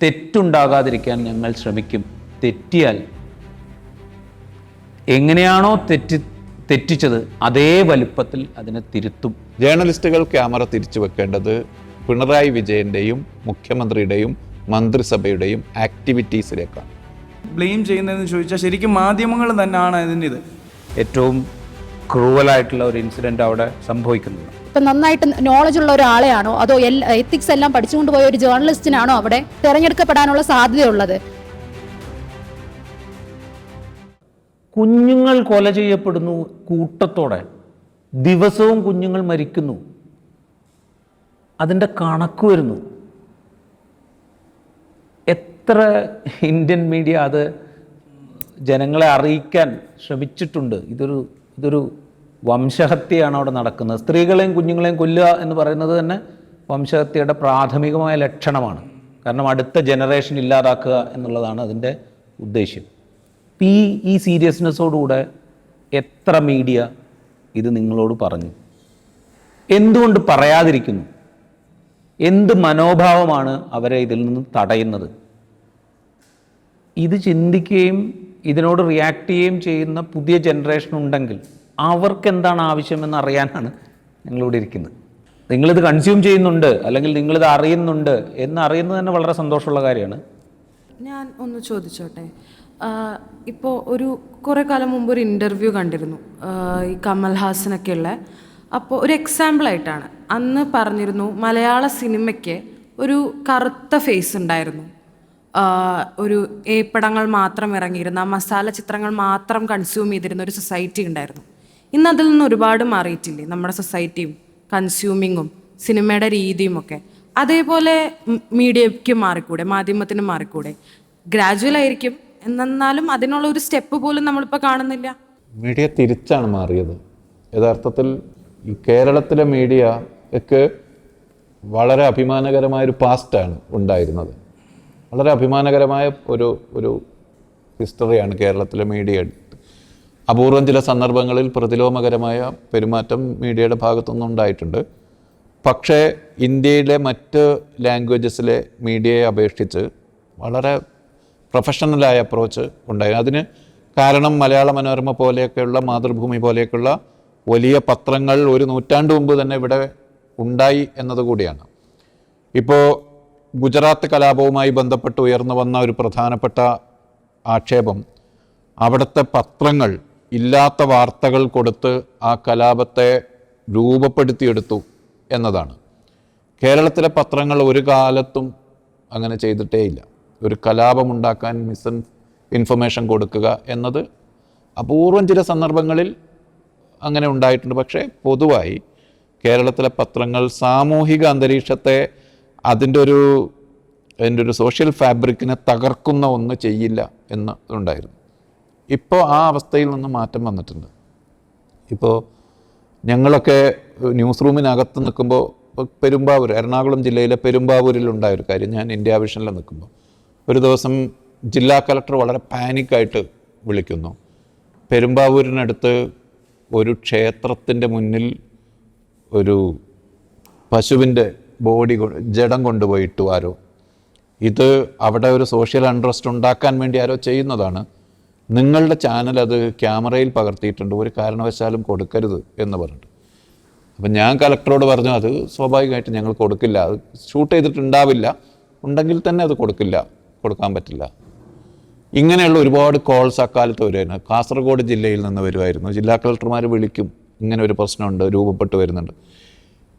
തെറ്റുണ്ടാകാതിരിക്കാൻ ഞങ്ങൾ ശ്രമിക്കും. തെറ്റിയാൽ എങ്ങനെയാണോ തെറ്റിച്ചത് അതേ വലുപ്പത്തിൽ അതിനെ തിരുത്തും. ജേർണലിസ്റ്റുകൾ ക്യാമറ തിരിച്ചു വെക്കേണ്ടത് പിണറായി വിജയൻ്റെയും മുഖ്യമന്ത്രിയുടെയും മന്ത്രിസഭയുടെയും ആക്ടിവിറ്റീസിലേക്കാണ്. ബ്ലെയിം ചെയ്യുന്നതെന്ന് ചോദിച്ചാൽ ശരിക്കും മാധ്യമങ്ങൾ തന്നെയാണ് ഇതിൻ്റെ ഏറ്റവും ക്രൂവലായിട്ടുള്ള ഒരു ഇൻസിഡൻറ്റ് അവിടെ സംഭവിക്കുന്നത്. ഇപ്പം നന്നായിട്ട് നോളജ് ഉള്ള ഒരാളെയാണോ അതോ എത്തിക്സ് എല്ലാം പഠിച്ചുകൊണ്ട് പോയ ഒരു ജേർണലിസ്റ്റിനാണോ അവിടെ തിരഞ്ഞെടുക്കപ്പെടാനുള്ള സാധ്യതയുള്ളത്? കുഞ്ഞുങ്ങൾ കൊല ചെയ്യപ്പെടുന്നു കൂട്ടത്തോടെ, ദിവസവും കുഞ്ഞുങ്ങൾ മരിക്കുന്നു, അതിൻ്റെ കണക്ക് വരുന്നു. എത്ര ഇന്ത്യൻ മീഡിയ അത് ജനങ്ങളെ അറിയിക്കാൻ ശ്രമിച്ചിട്ടുണ്ട്. ഇതൊരു വംശഹത്യയാണ് അവിടെ നടക്കുന്നത്. സ്ത്രീകളെയും കുഞ്ഞുങ്ങളെയും കൊല്ലുക എന്ന് പറയുന്നത് തന്നെ വംശഹത്യയുടെ പ്രാഥമികമായ ലക്ഷണമാണ്. കാരണം അടുത്ത ജനറേഷൻ ഇല്ലാതാക്കുക എന്നുള്ളതാണ് അതിൻ്റെ ഉദ്ദേശ്യം. ഈ സീരിയസ്നെസ്സോടുകൂടെ എത്ര മീഡിയ ഇത് നിങ്ങളോട് പറഞ്ഞു? എന്തുകൊണ്ട് പറയാതിരിക്കുന്നു? എന്ത് മനോഭാവമാണ് അവരെ ഇതിൽ നിന്ന് തടയുന്നത്? ഇത് ചിന്തിക്കുകയും ഇതിനോട് റിയാക്ട് ചെയ്യുകയും ചെയ്യുന്ന പുതിയ ജനറേഷൻ ഉണ്ടെങ്കിൽ അവർക്ക് എന്താണ് ആവശ്യമെന്ന് അറിയാനാണ് ഞങ്ങളിവിടെ ഇരിക്കുന്നത്. നിങ്ങളിത് കൺസ്യൂം ചെയ്യുന്നുണ്ട് അല്ലെങ്കിൽ നിങ്ങളിത് അറിയുന്നുണ്ട് എന്നറിയുന്നത് തന്നെ വളരെ സന്തോഷമുള്ള കാര്യമാണ്. ഞാൻ ഒന്ന് ചോദിച്ചോട്ടെ, ഇപ്പോൾ കുറേ കാലം മുമ്പ് ഒരു ഇൻ്റർവ്യൂ കണ്ടിരുന്നു ഈ കമൽ ഹാസനൊക്കെ ഉള്ള. അപ്പോൾ ഒരു എക്സാമ്പിളായിട്ടാണ് അന്ന് പറഞ്ഞിരുന്നു, മലയാള സിനിമയ്ക്ക് ഒരു കറുത്ത ഫേസ് ഉണ്ടായിരുന്നു. ഒരു ഏപ്പടങ്ങൾ മാത്രം ഇറങ്ങിയിരുന്ന, മസാല ചിത്രങ്ങൾ മാത്രം കൺസ്യൂം ചെയ്തിരുന്ന ഒരു സൊസൈറ്റി ഉണ്ടായിരുന്നു. ഇന്ന് അതിൽ നിന്ന് ഒരുപാട് മാറിയിട്ടില്ലേ നമ്മുടെ സൊസൈറ്റിയും കൺസ്യൂമിങ്ങും സിനിമയുടെ രീതിയും ഒക്കെ? അതേപോലെ മീഡിയയ്ക്ക് മാറിക്കൂടെ, മാധ്യമത്തിന് മാറിക്കൂടെ? ഗ്രാജുവൽ ആയിരിക്കും, എന്നാലും അതിനുള്ള ഒരു സ്റ്റെപ്പ് പോലും നമ്മളിപ്പോൾ കാണുന്നില്ല. മീഡിയ തിരിച്ചാണ് മാറിയത്. യഥാർത്ഥത്തിൽ ഈ കേരളത്തിലെ മീഡിയക്ക് വളരെ അഭിമാനകരമായൊരു പാസ്റ്റാണ് ഉണ്ടായിരുന്നത്. വളരെ അഭിമാനകരമായ ഒരു ഹിസ്റ്ററിയാണ് കേരളത്തിലെ മീഡിയ. അപൂർവം ചില സന്ദർഭങ്ങളിൽ പ്രതിലോമകരമായ പെരുമാറ്റം മീഡിയയുടെ ഭാഗത്തുനിന്നും ഉണ്ടായിട്ടുണ്ട്. പക്ഷേ ഇന്ത്യയിലെ മറ്റ് ലാംഗ്വേജസിലെ മീഡിയയെ അപേക്ഷിച്ച് വളരെ പ്രൊഫഷണലായ അപ്രോച്ച് ഉണ്ടായി. അതിന് കാരണം മലയാള മനോരമ പോലെയൊക്കെയുള്ള, മാതൃഭൂമി പോലെയൊക്കെയുള്ള വലിയ പത്രങ്ങൾ ഒരു നൂറ്റാണ്ട് മുമ്പ് തന്നെ ഇവിടെ ഉണ്ടായി എന്നതുകൂടിയാണ്. ഇപ്പോൾ ഗുജറാത്ത് കലാപവുമായി ബന്ധപ്പെട്ട് ഉയർന്നു വന്ന ഒരു പ്രധാനപ്പെട്ട ആക്ഷേപം അവിടുത്തെ പത്രങ്ങൾ ഇല്ലാത്ത വാർത്തകൾ കൊടുത്ത് ആ കലാപത്തെ രൂപപ്പെടുത്തിയെടുത്തു എന്നതാണ്. കേരളത്തിലെ പത്രങ്ങൾ ഒരു കാലത്തും അങ്ങനെ ചെയ്തിട്ടേയില്ല. ഒരു കലാപമുണ്ടാക്കാൻ ഇൻഫർമേഷൻ കൊടുക്കുക എന്നത് അപൂർവം ചില സന്ദർഭങ്ങളിൽ അങ്ങനെ ഉണ്ടായിട്ടുണ്ട്. പക്ഷേ പൊതുവായി കേരളത്തിലെ പത്രങ്ങൾ സാമൂഹിക അന്തരീക്ഷത്തെ അതിൻ്റെ ഒരു സോഷ്യൽ ഫാബ്രിക്കിനെ തകർക്കുന്ന ഒന്ന് ചെയ്യില്ല എന്ന് ഉണ്ടായിരുന്നു. ഇപ്പോൾ ആ അവസ്ഥയിൽ നിന്ന് മാറ്റം വന്നിട്ടുണ്ട്. ഇപ്പോൾ ഞങ്ങളൊക്കെ ന്യൂസ് റൂമിനകത്ത് നിൽക്കുമ്പോൾ, പെരുമ്പാവൂർ, എറണാകുളം ജില്ലയിലെ പെരുമ്പാവൂരിലുണ്ടായൊരു കാര്യം, ഞാൻ ഇന്ത്യ വിഷനിൽ നിൽക്കുമ്പോൾ ഒരു ദിവസം ജില്ലാ കളക്ടർ വളരെ പാനിക്കായിട്ട് വിളിക്കുന്നു. പെരുമ്പാവൂരിനടുത്ത് ഒരു ക്ഷേത്രത്തിൻ്റെ മുന്നിൽ ഒരു പശുവിൻ്റെ ജഡം കൊണ്ടുപോയിട്ടു ആരോ. ഇത് അവിടെ ഒരു സോഷ്യൽ അൺട്രസ്റ്റ് ഉണ്ടാക്കാൻ വേണ്ടി ആരോ ചെയ്യുന്നതാണ്. നിങ്ങളുടെ ചാനൽ അത് ക്യാമറയിൽ പകർത്തിയിട്ടുണ്ട്, ഒരു കാരണവശാലും കൊടുക്കരുത് എന്ന് പറഞ്ഞിട്ട്. അപ്പം ഞാൻ കലക്ടറോട് പറഞ്ഞു, അത് സ്വാഭാവികമായിട്ട് ഞങ്ങൾ കൊടുക്കില്ല, അത് ഷൂട്ട് ചെയ്തിട്ടുണ്ടാവില്ല, ഉണ്ടെങ്കിൽ തന്നെ അത് കൊടുക്കാൻ പറ്റില്ല. ഇങ്ങനെയുള്ള ഒരുപാട് കോൾസ് അക്കാലത്ത് വരുമായിരുന്നു. കാസർഗോഡ് ജില്ലയിൽ നിന്ന് വരുമായിരുന്നു. ജില്ലാ കളക്ടർമാർ വിളിക്കും, ഇങ്ങനെ ഒരു പ്രശ്നമുണ്ട്, രൂപപ്പെട്ട് വരുന്നുണ്ട്.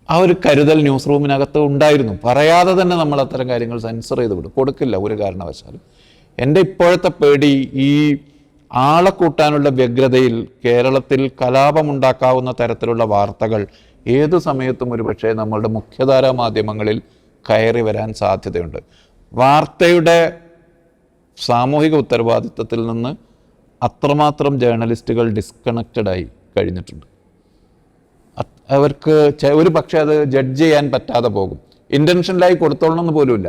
ആ ഒരു കരുതൽ ന്യൂസ് റൂമിനകത്ത് ഉണ്ടായിരുന്നു. പറയാതെ തന്നെ നമ്മൾ അത്തരം കാര്യങ്ങൾ സെൻസർ ചെയ്ത് വിടും, കൊടുക്കില്ല ഒരു കാരണവശാലും. എൻ്റെ ഇപ്പോഴത്തെ പേടി, ഈ ആളെ കൂട്ടാനുള്ള വ്യഗ്രതയിൽ കേരളത്തിൽ കലാപമുണ്ടാക്കാവുന്ന തരത്തിലുള്ള വാർത്തകൾ ഏതു സമയത്തും ഒരുപക്ഷെ നമ്മളുടെ മുഖ്യധാരാ മാധ്യമങ്ങളിൽ കയറി വരാൻ സാധ്യതയുണ്ട്. വാർത്തയുടെ സാമൂഹിക ഉത്തരവാദിത്വത്തിൽ നിന്ന് അത്രമാത്രം ജേർണലിസ്റ്റുകൾ ഡിസ്കണക്റ്റഡായി കഴിഞ്ഞിട്ടുണ്ട്. അവർക്ക് ഒരു പക്ഷേ അത് ജഡ്ജ് ചെയ്യാൻ പറ്റാതെ പോകും. ഇൻറ്റൻഷനലായി കൊടുത്തോളണമെന്ന് പോലുമില്ല.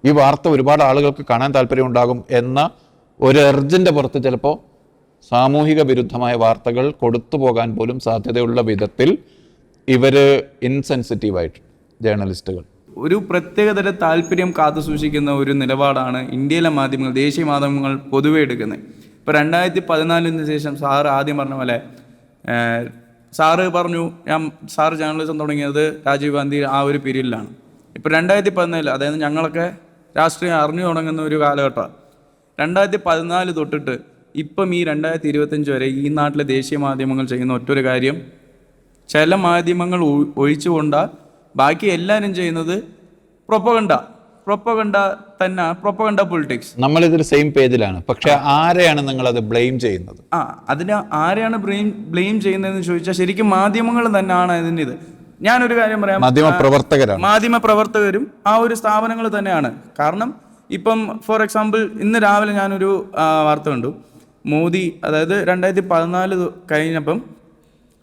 ഈ വാർത്ത ഒരുപാട് ആളുകൾക്ക് കാണാൻ താല്പര്യമുണ്ടാകും എന്ന ഒരു എർജിൻ്റെ പുറത്ത് ചിലപ്പോൾ സാമൂഹിക വിരുദ്ധമായ വാർത്തകൾ കൊടുത്തു പോകാൻ പോലും സാധ്യതയുള്ള വിധത്തിൽ ഇവർ ഇൻസെൻസിറ്റീവായിട്ട് ജേർണലിസ്റ്റുകൾ. ഒരു പ്രത്യേകതര താല്പര്യം കാത്തു സൂക്ഷിക്കുന്ന ഒരു നിലപാടാണ് ഇന്ത്യയിലെ മാധ്യമങ്ങൾ, ദേശീയ മാധ്യമങ്ങൾ പൊതുവെ എടുക്കുന്നത്. ഇപ്പോൾ 2014 ശേഷം സാറ് ആദ്യം പറഞ്ഞ പോലെ സാറ് പറഞ്ഞു, സാറ് ജേർണലിസം തുടങ്ങിയത് രാജീവ് ഗാന്ധി ആ ഒരു പീരീഡിലാണ്. ഇപ്പോൾ 2014, അതായത് ഞങ്ങളൊക്കെ രാഷ്ട്രീയം അറിഞ്ഞു തുടങ്ങുന്ന ഒരു കാലഘട്ടമാണ്. 2014 തൊട്ടിട്ട് ഇപ്പം ഈ 2025 വരെ ഈ നാട്ടിലെ ദേശീയ മാധ്യമങ്ങൾ ചെയ്യുന്ന ഒറ്റൊരു കാര്യം, ചില മാധ്യമങ്ങൾ ഒഴിച്ചുകൊണ്ടാൽ ബാക്കി എല്ലാവരും ചെയ്യുന്നത് പ്രൊപ്പഗണ്ട തന്നെ, പ്രൊപ്പഗണ്ട പൊളിറ്റിക്സ്. നമ്മളിതൊരു സെയിം പേജിലാണ്. പക്ഷെ ആരെയാണ് നിങ്ങൾ അത് ബ്ലെയിം ചെയ്യുന്നത്? അതിന് ആരെയാണ് ബ്ലെയിം ചെയ്യുന്നതെന്ന് ചോദിച്ചാൽ ശരിക്കും മാധ്യമങ്ങൾ തന്നെയാണ് അതിൻ്റെ ഇത്. ഞാനൊരു കാര്യം പറയാം, മാധ്യമപ്രവർത്തകരും ആ ഒരു സ്ഥാപനങ്ങൾ തന്നെയാണ്. കാരണം ഇപ്പം ഫോർ എക്സാമ്പിൾ ഇന്ന് രാവിലെ ഞാനൊരു വാർത്ത കണ്ടു. മോദി, അതായത് 2014 കഴിഞ്ഞപ്പം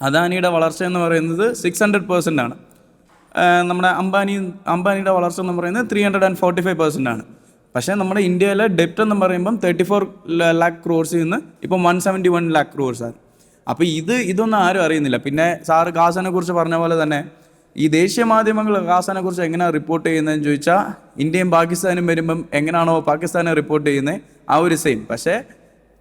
അദാനിയുടെ വളർച്ച എന്ന് പറയുന്നത് 600% ആണ്. നമ്മുടെ അംബാനിയുടെ വളർച്ച എന്ന് പറയുന്നത് 345% ആണ്. പക്ഷേ നമ്മുടെ ഇന്ത്യയിലെ ഡെപ്റ്റ് എന്ന് പറയുമ്പം 34 lakh crores നിന്ന് ഇപ്പം 171 lakh crores ആണ്. അപ്പോൾ ഇതൊന്നും ആരും അറിയുന്നില്ല. പിന്നെ സാറ് ഗാസനെ കുറിച്ച് പറഞ്ഞ പോലെ തന്നെ ഈ ദേശീയ മാധ്യമങ്ങൾ ഗാസനെ കുറിച്ച് എങ്ങനെയാണ് റിപ്പോർട്ട് ചെയ്യുന്നതെന്ന് ചോദിച്ചാൽ ഇന്ത്യയും പാകിസ്ഥാനും വരുമ്പം എങ്ങനെയാണോ പാകിസ്ഥാനെ റിപ്പോർട്ട് ചെയ്യുന്നത് ആ ഒരു സെയിം. പക്ഷേ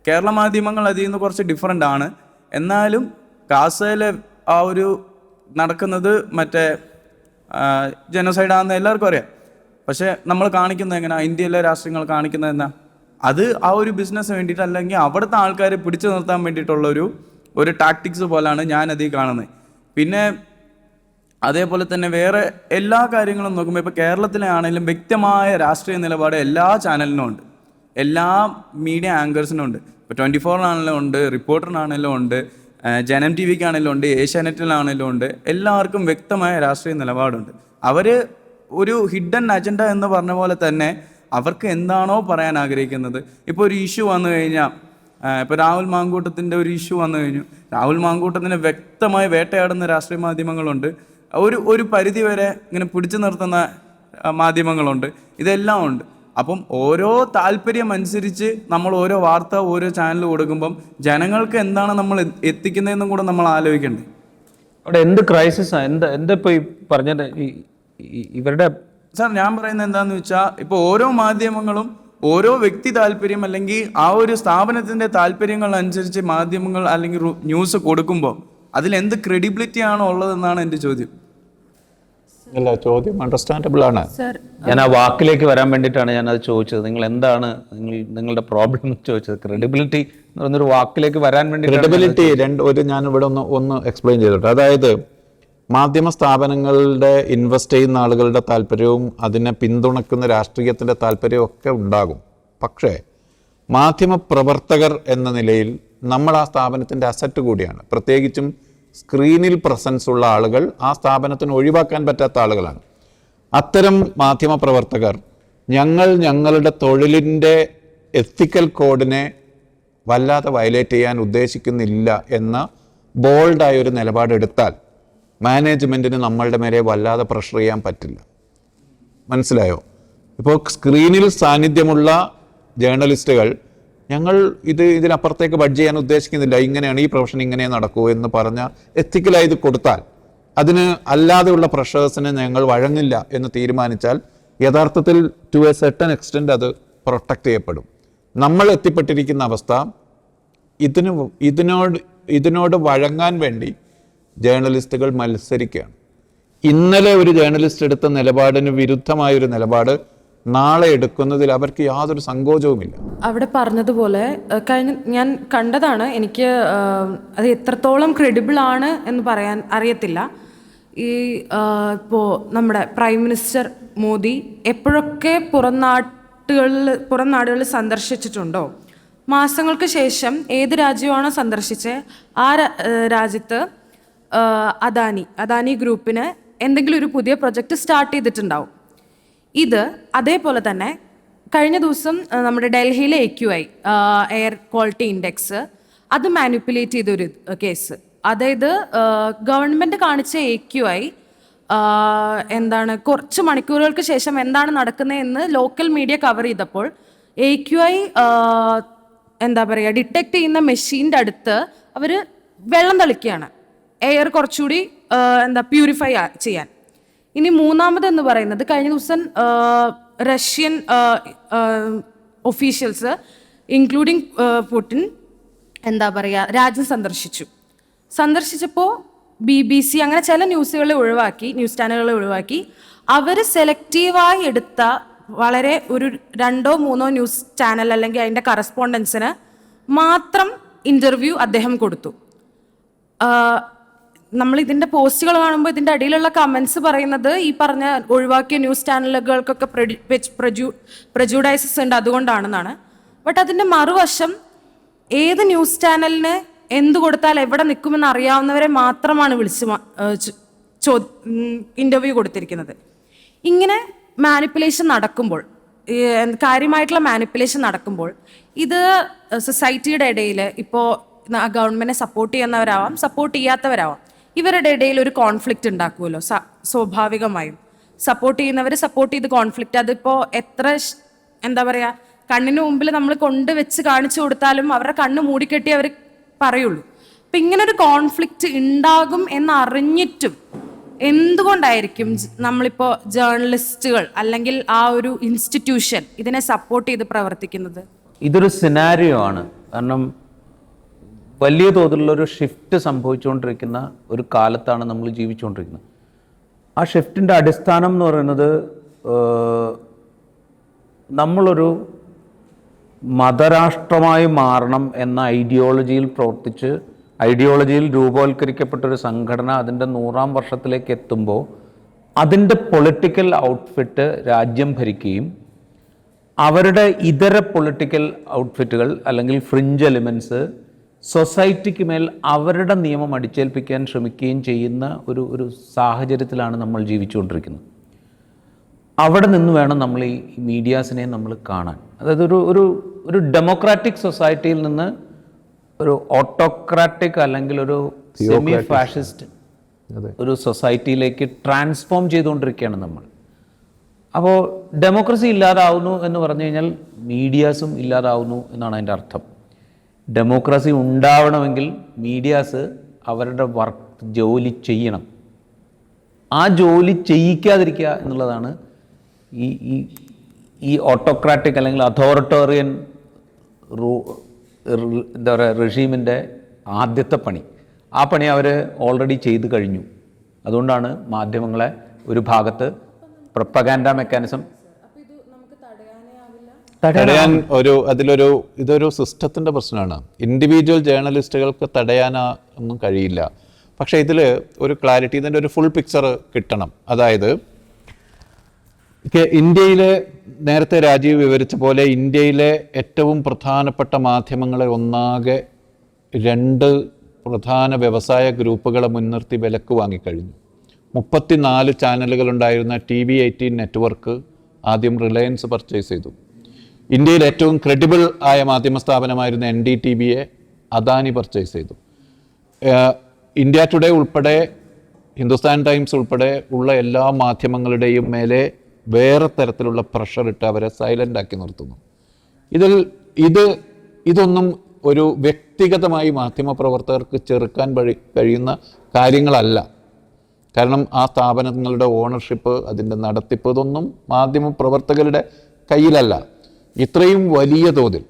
കേരള മാധ്യമങ്ങൾ അതിൽ നിന്ന് കുറച്ച് ഡിഫറൻ്റ് ആണ്. എന്നാലും ഗാസയിലെ ആ ഒരു നടക്കുന്നത് മറ്റേ ജനസൈഡാണെന്ന് എല്ലാവർക്കും അറിയാം. പക്ഷേ നമ്മൾ കാണിക്കുന്നത് എങ്ങനെയാണ്, ഇന്ത്യയിലെ രാഷ്ട്രങ്ങൾ കാണിക്കുന്നത് എന്നാ, അത് ആ ഒരു ബിസിനസ് വേണ്ടിയിട്ട് അല്ലെങ്കിൽ അവിടുത്തെ ആൾക്കാരെ പിടിച്ചു നിർത്താൻ വേണ്ടിയിട്ടുള്ള ഒരു ടാക്ടിക്സ് പോലാണ് ഞാനതിൽ കാണുന്നത്. പിന്നെ അതേപോലെ തന്നെ വേറെ എല്ലാ കാര്യങ്ങളും നോക്കുമ്പോൾ ഇപ്പോൾ കേരളത്തിലെ ആണെങ്കിലും വ്യക്തമായ രാഷ്ട്രീയ നിലപാട് എല്ലാ ചാനലിനും ഉണ്ട്, എല്ലാ മീഡിയ ആങ്കേഴ്സിനും ഉണ്ട്. ഇപ്പോൾ 24 ഉണ്ട്, റിപ്പോർട്ടറിനാണെങ്കിലും ഉണ്ട്, ജനം ടി വിക്കാണെങ്കിലും ഉണ്ട്, ഏഷ്യാനെറ്റിലാണെങ്കിലും ഉണ്ട്. എല്ലാവർക്കും വ്യക്തമായ രാഷ്ട്രീയ നിലപാടുണ്ട്. അവർ ഒരു ഹിഡൻ അജണ്ട എന്ന് പറഞ്ഞ പോലെ തന്നെ അവർക്ക് എന്താണോ പറയാൻ ആഗ്രഹിക്കുന്നത്. ഇപ്പോൾ ഒരു ഇഷ്യൂ വന്നു കഴിഞ്ഞാൽ, ഇപ്പോൾ രാഹുൽ മാങ്കൂട്ടത്തിൻ്റെ ഒരു ഇഷ്യൂ വന്നു കഴിഞ്ഞു, രാഹുൽ മാങ്കൂട്ടത്തിനെ വ്യക്തമായി വേട്ടയാടുന്ന രാഷ്ട്രീയ മാധ്യമങ്ങളുണ്ട്, ഒരു പരിധി വരെ ഇങ്ങനെ പിടിച്ചു നിർത്തുന്ന മാധ്യമങ്ങളുണ്ട്, ഇതെല്ലാം ഉണ്ട്. അപ്പം ഓരോ താല്പര്യം അനുസരിച്ച് നമ്മൾ ഓരോ വാർത്ത ഓരോ ചാനൽ കൊടുക്കുമ്പം ജനങ്ങൾക്ക് എന്താണ് നമ്മൾ എത്തിക്കുന്നതെന്നും കൂടെ നമ്മൾ ആലോചിക്കണ്ടേ. അവിടെ എന്ത് ക്രൈസിസാണ്, എന്താ ഇപ്പോൾ ഈ പറഞ്ഞത് ഇവരുടെ? സാർ ഞാൻ പറയുന്നത് എന്താണെന്ന് വെച്ചാൽ, ഇപ്പോൾ ഓരോ മാധ്യമങ്ങളും ഓരോ വ്യക്തി താല്പര്യം അല്ലെങ്കിൽ ആ ഒരു സ്ഥാപനത്തിൻ്റെ താല്പര്യങ്ങൾ അനുസരിച്ച് മാധ്യമങ്ങൾ അല്ലെങ്കിൽ ന്യൂസ് കൊടുക്കുമ്പോൾ അതിലെന്ത് ക്രെഡിബിലിറ്റി ആണോ ഉള്ളതെന്നാണ് എൻ്റെ ചോദ്യം. അല്ല, ചോദ്യം അണ്ടർസ്റ്റാൻഡബിൾ ആണ്. ഞാൻ ആ വാക്കിലേക്ക് വരാൻ വേണ്ടിയിട്ടാണ് ഞാൻ അത് ചോദിച്ചത്. നിങ്ങൾ എന്താണ് നിങ്ങളുടെ പ്രോബ്ലം ചോദിച്ചത്? ക്രെഡിബിലിറ്റി എന്ന് പറഞ്ഞൊരു വാക്കിലേക്ക് വരാൻ വേണ്ടി. ക്രെഡിബിലിറ്റി ഞാൻ ഇവിടെ ഒന്ന് എക്സ്പ്ലെയിൻ ചെയ്തോട്ടെ. അതായത് മാധ്യമ സ്ഥാപനങ്ങളുടെ ഇൻവെസ്റ്റ് ചെയ്യുന്ന ആളുകളുടെ താല്പര്യവും അതിനെ പിന്തുണക്കുന്ന രാഷ്ട്രീയത്തിൻ്റെ താല്പര്യവും ഒക്കെ ഉണ്ടാകും. പക്ഷേ മാധ്യമ പ്രവർത്തകർ എന്ന നിലയിൽ നമ്മൾ ആ സ്ഥാപനത്തിൻ്റെ അസറ്റ് കൂടിയാണ്. പ്രത്യേകിച്ചും സ്ക്രീനിൽ പ്രസൻസ് ഉള്ള ആളുകൾ ആ സ്ഥാപനത്തിന് ഒഴിവാക്കാൻ പറ്റാത്ത ആളുകളാണ്. അത്തരം മാധ്യമ പ്രവർത്തകർ ഞങ്ങളുടെ തൊഴിലിൻ്റെ എത്തിക്കൽ കോഡിനെ വല്ലാതെ വയലേറ്റ് ചെയ്യാൻ ഉദ്ദേശിക്കുന്നില്ല എന്ന ബോൾഡായ ഒരു നിലപാടെടുത്താൽ മാനേജ്മെൻറ്റിന് നമ്മളുടെ മേലെ വല്ലാതെ പ്രഷർ ചെയ്യാൻ പറ്റില്ല. മനസ്സിലായോ? ഇപ്പോൾ സ്ക്രീനിൽ സാന്നിധ്യമുള്ള ജേർണലിസ്റ്റുകൾ ഞങ്ങൾ ഇതിനപ്പുറത്തേക്ക് ബഡ്ജ് ചെയ്യാൻ ഉദ്ദേശിക്കുന്നില്ല, ഇങ്ങനെയാണ് ഈ പ്രൊഫഷൻ ഇങ്ങനെ നടക്കൂ എന്ന് പറഞ്ഞ എത്തിക്കലായി ഇത് കൊടുത്താൽ, അതിന് അല്ലാതെയുള്ള പ്രഷേഴ്സിന് ഞങ്ങൾ വഴങ്ങില്ല എന്ന് തീരുമാനിച്ചാൽ യഥാർത്ഥത്തിൽ ടു എ സർട്ടൻ എക്സ്റ്റെൻറ്റ് അത് പ്രൊട്ടക്റ്റ് ചെയ്യപ്പെടും. നമ്മൾ എത്തിപ്പെട്ടിരിക്കുന്ന അവസ്ഥ ഇതിനോട് വഴങ്ങാൻ വേണ്ടി ജേർണലിസ്റ്റുകൾ മത്സരിക്കുകയാണ്. ഇന്നലെ ഒരു ജേർണലിസ്റ്റ് എടുത്ത നിലപാടിന് വിരുദ്ധമായൊരു നിലപാട് നാളെ എടുക്കുന്നതിൽ അവർക്ക് യാതൊരു സങ്കോചവുമില്ല. അവിടെ പറഞ്ഞതുപോലെ ഞാൻ കണ്ടതാണ്. എനിക്ക് അത് എത്രത്തോളം ക്രെഡിബിൾ ആണ് എന്ന് പറയാൻ അറിയത്തില്ല. ഇപ്പോൾ നമ്മുടെ പ്രൈം മിനിസ്റ്റർ മോദി എപ്പോഴൊക്കെ പുറം നാടുകളിൽ സന്ദർശിച്ചിട്ടുണ്ടോ, മാസങ്ങൾക്ക് ശേഷം ഏത് രാജ്യമാണോ സന്ദർശിച്ചത് ആ രാജ്യത്ത് അദാനി ഗ്രൂപ്പിന് എന്തെങ്കിലും ഒരു പുതിയ പ്രൊജക്റ്റ് സ്റ്റാർട്ട് ചെയ്തിട്ടുണ്ടാവും. ഇത് അതേപോലെ തന്നെ കഴിഞ്ഞ ദിവസം നമ്മുടെ ഡൽഹിയിലെ AQI എയർ ക്വാളിറ്റി ഇൻഡെക്സ് അത് മാനിപ്പുലേറ്റ് ചെയ്തൊരു കേസ്. അതായത് ഗവൺമെൻറ് കാണിച്ച AQI കുറച്ച് മണിക്കൂറുകൾക്ക് ശേഷം എന്താണ് നടക്കുന്നതെന്ന് ലോക്കൽ മീഡിയ കവർ ചെയ്തപ്പോൾ AQI ഡിറ്റക്ട് ചെയ്യുന്ന മെഷീൻ്റെ അടുത്ത് അവർ വെള്ളം തളിക്കുകയാണ്, എയർ കുറച്ചുകൂടി പ്യൂരിഫൈ ചെയ്യാൻ. ഇനി മൂന്നാമതെന്ന് പറയുന്നത് കഴിഞ്ഞ ദിവസം റഷ്യൻ ഒഫീഷ്യൽസ് ഇൻക്ലൂഡിങ് പുടിൻ എന്താ പറയുക രാജ്യം സന്ദർശിച്ചപ്പോൾ BBC അങ്ങനെ ചില ന്യൂസ് ചാനലുകളെ ഒഴിവാക്കി അവർ സെലക്റ്റീവായി എടുത്ത വളരെ ഒരു 2-3 ന്യൂസ് ചാനൽ അല്ലെങ്കിൽ അതിൻ്റെ കറസ്പോണ്ടൻസിന് മാത്രം ഇൻ്റർവ്യൂ അദ്ദേഹം കൊടുത്തു. നമ്മൾ ഇതിൻ്റെ പോസ്റ്റുകൾ കാണുമ്പോൾ ഇതിൻ്റെ അടിയിലുള്ള കമൻസ് പറയുന്നത് ഈ പറഞ്ഞ ഒഴിവാക്കിയ ന്യൂസ് ചാനലുകൾക്കൊക്കെ പ്രജുഡൈസസ് ഉണ്ട് അതുകൊണ്ടാണെന്നാണ്. ബട്ട് അതിൻ്റെ മറുവശം ഏത് ന്യൂസ് ചാനലിന് എന്ത് കൊടുത്താൽ എവിടെ നിൽക്കുമെന്ന് അറിയാവുന്നവരെ മാത്രമാണ് ഇൻ്റർവ്യൂ കൊടുത്തിരിക്കുന്നത്. ഇങ്ങനെ മാനിപ്പുലേഷൻ നടക്കുമ്പോൾ, കാര്യമായിട്ടുള്ള മാനിപ്പുലേഷൻ നടക്കുമ്പോൾ, ഇത് സൊസൈറ്റിയുടെ ഇടയിൽ ഇപ്പോൾ ഗവൺമെൻറ്റിനെ സപ്പോർട്ട് ചെയ്യുന്നവരാവാം, സപ്പോർട്ട് ചെയ്യാത്തവരാവാം, ഇവരുടെ ഇടയിൽ ഒരു കോൺഫ്ലിക്റ്റ് ഉണ്ടാക്കുമല്ലോ സ്വാഭാവികമായും. സപ്പോർട്ട് ചെയ്യുന്നവർ സപ്പോർട്ട് ചെയ്ത് കോൺഫ്ലിക്റ്റ്, അതിപ്പോൾ എത്ര എന്താ പറയുക കണ്ണിന് മുമ്പിൽ നമ്മൾ കൊണ്ടുവച്ച് കാണിച്ചു കൊടുത്താലും അവരുടെ കണ്ണ് മൂടിക്കെട്ടി അവർ പറയുള്ളൂ. അപ്പം ഇങ്ങനൊരു കോൺഫ്ലിക്റ്റ് ഉണ്ടാകും എന്നറിഞ്ഞിട്ടും എന്തുകൊണ്ടായിരിക്കും നമ്മളിപ്പോൾ ജേർണലിസ്റ്റുകൾ അല്ലെങ്കിൽ ആ ഒരു ഇൻസ്റ്റിറ്റ്യൂഷൻ ഇതിനെ സപ്പോർട്ട് ചെയ്ത് പ്രവർത്തിക്കുന്നത്? ഇതൊരു സിനാരിയോ ആണ്. കാരണം വലിയ തോതിലുള്ള ഒരു ഷിഫ്റ്റ് സംഭവിച്ചുകൊണ്ടിരിക്കുന്ന ഒരു കാലത്താണ് നമ്മൾ ജീവിച്ചുകൊണ്ടിരിക്കുന്നത്. ആ ഷിഫ്റ്റിൻ്റെ അടിസ്ഥാനം എന്ന് പറയുന്നത് നമ്മളൊരു മതരാഷ്ട്രമായി മാറണം എന്ന ഐഡിയോളജിയിൽ രൂപവൽക്കരിക്കപ്പെട്ടൊരു സംഘടന അതിൻ്റെ 100ാം വർഷത്തിലേക്ക് എത്തുമ്പോൾ അതിൻ്റെ പൊളിറ്റിക്കൽ ഔട്ട്ഫിറ്റ് രാജ്യം ഭരിക്കുകയും അവരുടെ ഇതര പൊളിറ്റിക്കൽ ഔട്ട്ഫിറ്റുകൾ അല്ലെങ്കിൽ ഫ്രിഞ്ച് എലിമെൻറ്റ്സ് സൊസൈറ്റിക്ക് മേൽ അവരുടെ നിയമം അടിച്ചേൽപ്പിക്കാൻ ശ്രമിക്കുകയും ചെയ്യുന്ന ഒരു സാഹചര്യത്തിലാണ് നമ്മൾ ജീവിച്ചുകൊണ്ടിരിക്കുന്നത്. അവിടെ നിന്ന് വേണം നമ്മൾ ഈ മീഡിയാസിനെ നമ്മൾ കാണാൻ. അതായത് ഒരു ഡെമോക്രാറ്റിക് സൊസൈറ്റിയിൽ നിന്ന് ഒരു ഓട്ടോക്രാറ്റിക് അല്ലെങ്കിൽ ഒരു സെമി ഫാഷിസ്റ്റ് ഒരു സൊസൈറ്റിയിലേക്ക് ട്രാൻസ്ഫോം ചെയ്തുകൊണ്ടിരിക്കുകയാണ് നമ്മൾ. അപ്പോൾ ഡെമോക്രസി ഇല്ലാതാവുന്നു എന്ന് പറഞ്ഞു കഴിഞ്ഞാൽ മീഡിയാസും ഇല്ലാതാവുന്നു എന്നാണ് അതിൻ്റെ അർത്ഥം. ഡെമോക്രസി ഉണ്ടാവണമെങ്കിൽ മീഡിയാസ് അവരുടെ ജോലി ചെയ്യണം. ആ ജോലി ചെയ്യിക്കാതിരിക്കുക എന്നുള്ളതാണ് ഈ ഓട്ടോക്രാറ്റിക് അല്ലെങ്കിൽ അതോറിറ്റേറിയൻ എന്താ പറയുക റെഷീമിൻ്റെ ആദ്യത്തെ പണി. ആ പണി അവർ ഓൾറെഡി ചെയ്ത് കഴിഞ്ഞു. അതുകൊണ്ടാണ് മാധ്യമങ്ങളെ ഒരു ഭാഗത്ത് പ്രൊപ്പഗാൻഡ മെക്കാനിസം തടയാൻ ഇതൊരു സിസ്റ്റത്തിൻ്റെ പ്രശ്നമാണ്. ഇൻഡിവിജ്വൽ ജേർണലിസ്റ്റുകൾക്ക് തടയാനൊന്നും കഴിയില്ല. പക്ഷേ ഇതിൽ ഒരു ക്ലാരിറ്റി, ഇതിൻ്റെ ഒരു ഫുൾ പിക്ചർ കിട്ടണം. അതായത് ഇന്ത്യയിലെ നേരത്തെ രാജീവ് വിവരിച്ച പോലെ ഇന്ത്യയിലെ ഏറ്റവും പ്രധാനപ്പെട്ട മാധ്യമങ്ങളെ ഒന്നാകെ 2 പ്രധാന വ്യവസായ ഗ്രൂപ്പുകളെ മുൻനിർത്തി വിലക്ക് വാങ്ങിക്കഴിഞ്ഞു. 34 ചാനലുകളുണ്ടായിരുന്ന TV18 നെറ്റ്വർക്ക് ആദ്യം റിലയൻസ് പർച്ചേസ് ചെയ്തു. ഇന്ത്യയിൽ ഏറ്റവും ക്രെഡിബിൾ ആയ മാധ്യമ സ്ഥാപനമായിരുന്ന NDTVയെ അദാനി പർച്ചേസ് ചെയ്തു. ഇന്ത്യ ടുഡേ ഉൾപ്പെടെ, ഹിന്ദുസ്ഥാൻ ടൈംസ് ഉൾപ്പെടെ ഉള്ള എല്ലാ മാധ്യമങ്ങളുടെയും മേലെ വേറെ തരത്തിലുള്ള പ്രഷർ ഇട്ട് അവരെ സൈലൻ്റ് ആക്കി നിർത്തുന്നു. ഇതൊന്നും ഒരു വ്യക്തിഗതമായി മാധ്യമപ്രവർത്തകർക്ക് ചെറുക്കാൻ കഴിയുന്ന കാര്യങ്ങളല്ല. കാരണം ആ സ്ഥാപനങ്ങളുടെ ഓണർഷിപ്പ്, അതിൻ്റെ നടത്തിപ്പ്, ഇതൊന്നും മാധ്യമപ്രവർത്തകരുടെ കയ്യിലല്ല. ഇത്രയും വലിയ തോതിൽ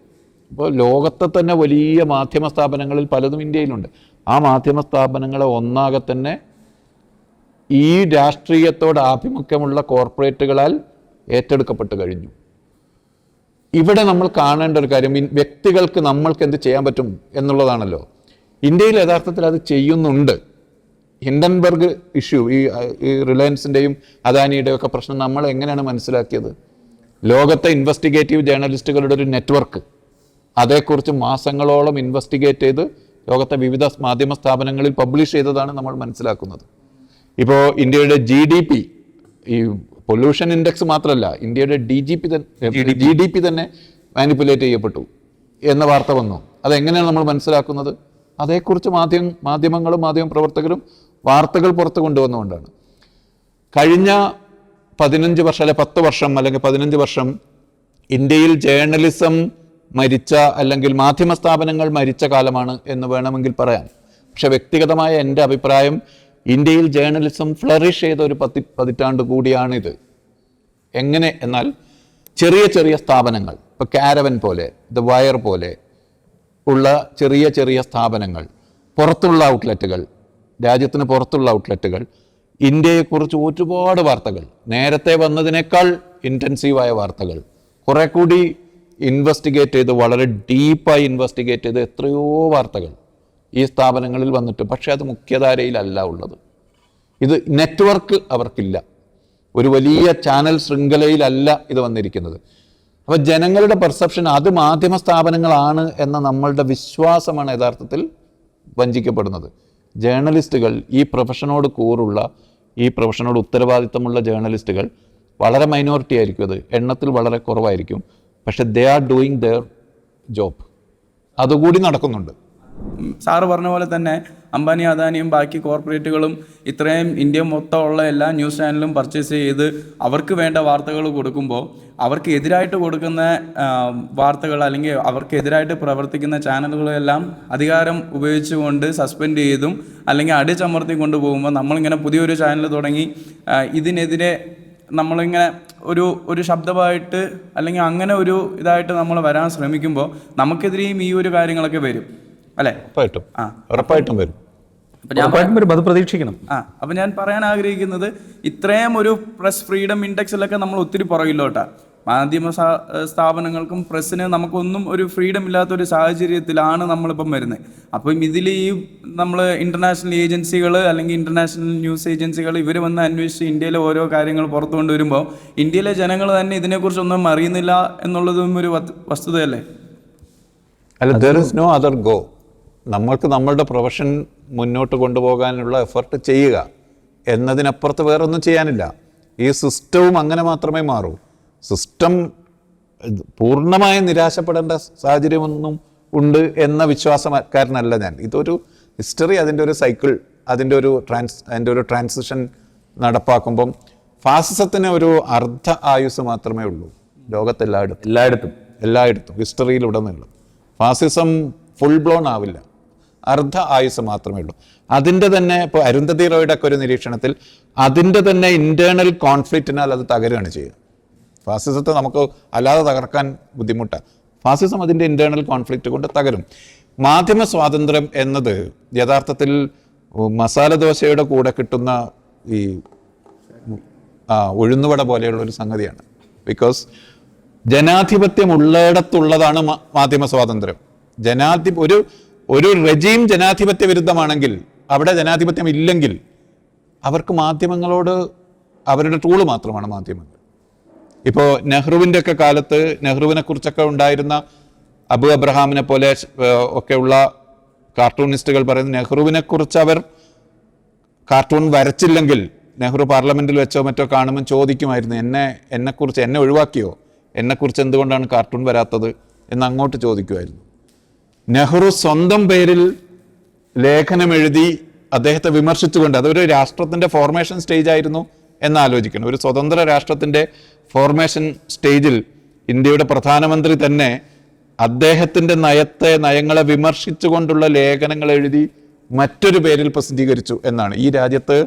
ഇപ്പോൾ ലോകത്തെ തന്നെ വലിയ മാധ്യമ സ്ഥാപനങ്ങളിൽ പലതും ഇന്ത്യയിലുണ്ട്. ആ മാധ്യമ സ്ഥാപനങ്ങളെ ഒന്നാകെ തന്നെ ഈ രാഷ്ട്രീയത്തോട് ആഭിമുഖ്യമുള്ള കോർപ്പറേറ്റുകളാൽ ഏറ്റെടുക്കപ്പെട്ട് കഴിഞ്ഞു. ഇവിടെ നമ്മൾ കാണേണ്ട ഒരു കാര്യം, വ്യക്തികൾക്ക് നമ്മൾക്ക് എന്ത് ചെയ്യാൻ പറ്റും എന്നുള്ളതാണല്ലോ. ഇന്ത്യയിൽ യഥാർത്ഥത്തിൽ അത് ചെയ്യുന്നുണ്ട്. ഹിൻഡൻബർഗ് ഇഷ്യൂ, ഈ റിലയൻസിൻ്റെയും അദാനിയുടെയും ഒക്കെ പ്രശ്നം നമ്മൾ എങ്ങനെയാണ് മനസ്സിലാക്കിയത്? ലോകത്തെ ഇൻവെസ്റ്റിഗേറ്റീവ് ജേർണലിസ്റ്റുകളുടെ ഒരു നെറ്റ്വർക്ക് അതേക്കുറിച്ച് മാസങ്ങളോളം ഇൻവെസ്റ്റിഗേറ്റ് ചെയ്ത് ലോകത്തെ വിവിധ മാധ്യമ സ്ഥാപനങ്ങളിൽ പബ്ലിഷ് ചെയ്തതാണ് നമ്മൾ മനസ്സിലാക്കുന്നത്. ഇപ്പോൾ ഇന്ത്യയുടെ GDP, ഈ പൊല്യൂഷൻ ഇൻഡെക്സ് മാത്രമല്ല, ഇന്ത്യയുടെ GDP തന്നെ മാനിപ്പുലേറ്റ് ചെയ്യപ്പെട്ടു എന്ന വാർത്ത വന്നു. അതെങ്ങനെയാണ് നമ്മൾ മനസ്സിലാക്കുന്നത്? അതേക്കുറിച്ച് മാധ്യമങ്ങളും മാധ്യമപ്രവർത്തകരും വാർത്തകൾ പുറത്തു കൊണ്ടുവന്നുകൊണ്ടാണ്. കഴിഞ്ഞ 15 വർഷം അല്ലെങ്കിൽ 10 വർഷം അല്ലെങ്കിൽ 15 വർഷം ഇന്ത്യയിൽ ജേർണലിസം മരിച്ച അല്ലെങ്കിൽ മാധ്യമ സ്ഥാപനങ്ങൾ മരിച്ച കാലമാണ് എന്ന് വേണമെങ്കിൽ പറയാം. പക്ഷെ വ്യക്തിഗതമായ എൻ്റെ അഭിപ്രായം, ഇന്ത്യയിൽ ജേർണലിസം ഫ്ലറിഷ് ചെയ്ത ഒരു പതിറ്റാണ്ട് കൂടിയാണിത്. എങ്ങനെ എന്നാൽ ചെറിയ ചെറിയ സ്ഥാപനങ്ങൾ, ഇപ്പോൾ കാരവൻ പോലെ, ദ വയർ പോലെ ഉള്ള ചെറിയ ചെറിയ സ്ഥാപനങ്ങൾ, പുറത്തുള്ള ഔട്ട്ലെറ്റുകൾ, രാജ്യത്തിന് പുറത്തുള്ള ഔട്ട്ലെറ്റുകൾ ഇന്ത്യയെക്കുറിച്ച് ഒരുപാട് വാർത്തകൾ, നേരത്തെ വന്നതിനേക്കാൾ ഇൻറ്റൻസീവായ വാർത്തകൾ, കുറെ കൂടി ഇൻവെസ്റ്റിഗേറ്റ് ചെയ്ത്, വളരെ ഡീപ്പായി ഇൻവെസ്റ്റിഗേറ്റ് ചെയ്ത് എത്രയോ വാർത്തകൾ ഈ സ്ഥാപനങ്ങളിൽ വന്നിട്ട്, പക്ഷേ അത് മുഖ്യധാരയിലല്ല ഉള്ളത്. ഇത് നെറ്റ്വർക്ക് അവർക്കില്ല, ഒരു വലിയ ചാനൽ ശൃംഖലയിലല്ല ഇത് വന്നിരിക്കുന്നത്. അപ്പോൾ ജനങ്ങളുടെ പെർസെപ്ഷൻ അത് മാധ്യമ സ്ഥാപനങ്ങളാണ് എന്ന നമ്മളുടെ വിശ്വാസമാണ് യഥാർത്ഥത്തിൽ വഞ്ചിക്കപ്പെടുന്നത്. ജേർണലിസ്റ്റുകൾ, ഈ പ്രൊഫഷനോട് കൂറുള്ള, ഈ പ്രൊഫഷനോട് ഉത്തരവാദിത്തമുള്ള ജേർണലിസ്റ്റുകൾ വളരെ മൈനോറിറ്റി ആയിരിക്കും, അത് എണ്ണത്തിൽ വളരെ കുറവായിരിക്കും. പക്ഷെ they are doing there job, അതുകൂടി നടക്കുന്നുണ്ട്. സാറ് പറഞ്ഞ പോലെ തന്നെ അംബാനി, അദാനിയും ബാക്കി കോർപ്പറേറ്റുകളും ഇത്രയും ഇന്ത്യ മൊത്തമുള്ള എല്ലാ ന്യൂസ് ചാനലും പർച്ചേസ് ചെയ്ത് അവർക്ക് വേണ്ട വാർത്തകൾ കൊടുക്കുമ്പോൾ അവർക്ക് എതിരായിട്ട് കൊടുക്കുന്ന വാർത്തകൾ അല്ലെങ്കിൽ അവർക്ക് എതിരായിട്ട് പ്രവർത്തിക്കുന്ന ചാനലുകളെല്ലാം അധികാരം ഉപയോഗിച്ചുകൊണ്ട് സസ്പെൻഡ് ചെയ്തും അല്ലെങ്കിൽ അടിച്ചമർത്തി കൊണ്ടുപോകുമ്പോൾ നമ്മളിങ്ങനെ പുതിയൊരു ചാനൽ തുടങ്ങി ഇതിനെതിരെ നമ്മളിങ്ങനെ ഒരു ശബ്ദമായിട്ട് അല്ലെങ്കിൽ അങ്ങനെ ഒരു ഇതായിട്ട് നമ്മൾ വരാൻ ശ്രമിക്കുമ്പോൾ നമുക്കെതിരെയും ഈ ഒരു കാര്യങ്ങളൊക്കെ വരും, അല്ലേ? ഉറപ്പായിട്ടും വരും. അത് പ്രതീക്ഷിക്കണം. അപ്പം ഞാൻ പറയാൻ ആഗ്രഹിക്കുന്നത്, ഇത്രയും ഒരു പ്രസ് ഫ്രീഡം ഇൻഡെക്സിലൊക്കെ നമ്മൾ ഒത്തിരി പുറകിലോട്ടാ. മാധ്യമ സ്ഥാപനങ്ങൾക്കും പ്രസ്സിന് നമുക്കൊന്നും ഒരു ഫ്രീഡം ഇല്ലാത്തൊരു സാഹചര്യത്തിലാണ് നമ്മളിപ്പം വരുന്നത്. അപ്പം ഇതിൽ ഈ നമ്മൾ ഇൻ്റർനാഷണൽ ഏജൻസികൾ അല്ലെങ്കിൽ ഇൻ്റർനാഷണൽ ന്യൂസ് ഏജൻസികൾ ഇവർ വന്ന് അന്വേഷിച്ച് ഇന്ത്യയിലെ ഓരോ കാര്യങ്ങൾ പുറത്തു കൊണ്ടുവരുമ്പോൾ ഇന്ത്യയിലെ ജനങ്ങൾ തന്നെ ഇതിനെക്കുറിച്ചൊന്നും അറിയുന്നില്ല എന്നുള്ളതും ഒരു വസ്തുതയല്ലേ? അല്ല, there is no other go. നമ്മൾക്ക് നമ്മളുടെ പ്രൊഫഷൻ മുന്നോട്ട് കൊണ്ടുപോകാനുള്ള എഫർട്ട് ചെയ്യുക എന്നതിനപ്പുറത്ത് വേറൊന്നും ചെയ്യാനില്ല. ഈ സിസ്റ്റവും അങ്ങനെ മാത്രമേ മാറൂ. സിസ്റ്റം പൂർണ്ണമായി നിരാശപ്പെടേണ്ട സാഹചര്യമൊന്നും ഉണ്ട് എന്ന വിശ്വാസക്കാരനല്ല ഞാൻ. ഇതൊരു ഹിസ്റ്ററി, അതിൻ്റെ ഒരു സൈക്കിൾ, അതിൻ്റെ ഒരു ട്രാൻസിഷൻ നടപ്പാക്കുമ്പം ഫാസിസത്തിന് ഒരു അർദ്ധ ആയുസ് മാത്രമേ ഉള്ളൂ എല്ലായിടത്തും ഹിസ്റ്ററിയിലുടനീളം. ഫാസിസം ഫുൾ ബ്ലോൺ ആവില്ല, അർദ്ധ ആയുസ് മാത്രമേ ഉള്ളൂ. അതിൻ്റെ തന്നെ ഇപ്പോൾ അരുന്ധതി റോയുടെ ഒക്കെ ഒരു നിരീക്ഷണത്തിൽ അതിൻ്റെ തന്നെ ഇൻറ്റേർണൽ കോൺഫ്ലിക്റ്റിനാൽ അത് തകരുകയാണ് ചെയ്യുക. ഫാസിസത്തെ നമുക്ക് അല്ലാതെ തകർക്കാൻ ബുദ്ധിമുട്ടാണ്. ഫാസിസം അതിൻ്റെ ഇൻറ്റേർണൽ കോൺഫ്ലിക്റ്റ് കൊണ്ട് തകരും. മാധ്യമ സ്വാതന്ത്ര്യം എന്നത് യഥാർത്ഥത്തിൽ മസാല ദോശയുടെ കൂടെ കിട്ടുന്ന ഈ ഉഴുന്നുവട പോലെയുള്ള ഒരു സംഗതിയാണ്. ബിക്കോസ് ജനാധിപത്യം ഉള്ളിടത്തുള്ളതാണ് മാധ്യമ സ്വാതന്ത്ര്യം. ഒരു റെജീം ജനാധിപത്യ വിരുദ്ധമാണെങ്കിൽ, അവിടെ ജനാധിപത്യം ഇല്ലെങ്കിൽ അവർക്ക് മാധ്യമങ്ങളോട് അവരുടെ ടൂള് മാത്രമാണ് മാധ്യമങ്ങൾ. ഇപ്പോൾ നെഹ്റുവിൻ്റെ ഒക്കെ കാലത്ത് നെഹ്റുവിനെ കുറിച്ചൊക്കെ ഉണ്ടായിരുന്ന അബു അബ്രഹാമിനെ പോലെ ഒക്കെയുള്ള കാർട്ടൂണിസ്റ്റുകൾ പറയുന്നത്, നെഹ്റുവിനെ കുറിച്ച് അവർ കാർട്ടൂൺ വരച്ചില്ലെങ്കിൽ നെഹ്റു പാർലമെന്റിൽ വെച്ചോ മറ്റോ കാണുമ്പോൾ ചോദിക്കുമായിരുന്നു, എന്നെക്കുറിച്ച് എന്നെ ഒഴിവാക്കിയോ, എന്നെക്കുറിച്ച് എന്തുകൊണ്ടാണ് കാർട്ടൂൺ വരാത്തത് എന്ന് അങ്ങോട്ട് ചോദിക്കുമായിരുന്നു. നെഹ്റു സ്വന്തം പേരിൽ ലേഖനം എഴുതി അദ്ദേഹത്തെ വിമർശിച്ചുകൊണ്ട്, അതൊരു രാഷ്ട്രത്തിൻ്റെ ഫോർമേഷൻ സ്റ്റേജ് ആയിരുന്നു എന്നാലോചിക്കണം. ഒരു സ്വതന്ത്ര രാഷ്ട്രത്തിൻ്റെ ഫോർമേഷൻ സ്റ്റേജിൽ ഇന്ത്യയുടെ പ്രധാനമന്ത്രി തന്നെ അദ്ദേഹത്തിൻ്റെ നയങ്ങളെ വിമർശിച്ചുകൊണ്ടുള്ള ലേഖനങ്ങൾ എഴുതി മറ്റൊരു പേരിൽ പ്രസിദ്ധീകരിച്ചു എന്നാണ്. ഈ രാജ്യത്ത്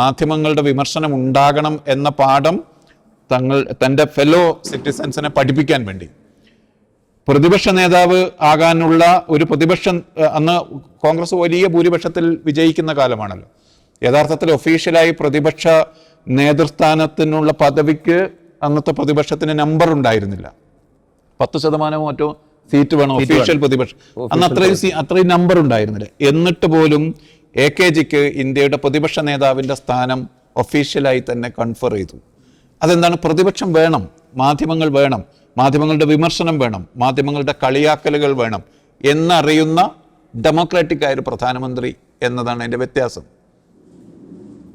മാധ്യമങ്ങളുടെ വിമർശനം ഉണ്ടാകണം എന്ന പാഠം തൻ്റെ ഫെലോ സിറ്റിസൻസിനെ പഠിപ്പിക്കാൻ വേണ്ടി പ്രതിപക്ഷ നേതാവ് ആകാനുള്ള ഒരു അന്ന് കോൺഗ്രസ് വലിയ ഭൂരിപക്ഷത്തിൽ വിജയിക്കുന്ന കാലമാണല്ലോ. യഥാർത്ഥത്തിൽ ഒഫീഷ്യലായി പ്രതിപക്ഷ നേതൃസ്ഥാനത്തിനുള്ള പദവിക്ക് അന്നത്തെ പ്രതിപക്ഷത്തിന് നമ്പർ ഉണ്ടായിരുന്നില്ല. 10% മറ്റോ സീറ്റ് വേണം ഒഫീഷ്യൽ പ്രതിപക്ഷം. അന്ന് അത്രയും നമ്പർ ഉണ്ടായിരുന്നില്ല. എന്നിട്ട് പോലും AKGക്ക് ഇന്ത്യയുടെ പ്രതിപക്ഷ നേതാവിൻ്റെ സ്ഥാനം ഒഫീഷ്യലായി തന്നെ കൺഫർ ചെയ്തു. അതെന്താണ്? പ്രതിപക്ഷം വേണം, മാധ്യമങ്ങൾ വേണം, മാധ്യമങ്ങളുടെ വിമർശനം വേണം, മാധ്യമങ്ങളുടെ കളിയാക്കലുകൾ വേണം എന്നറിയുന്ന ഡെമോക്രാറ്റിക് ആയൊരു പ്രധാനമന്ത്രി എന്നതാണ് അതിൻ്റെ വ്യത്യാസം.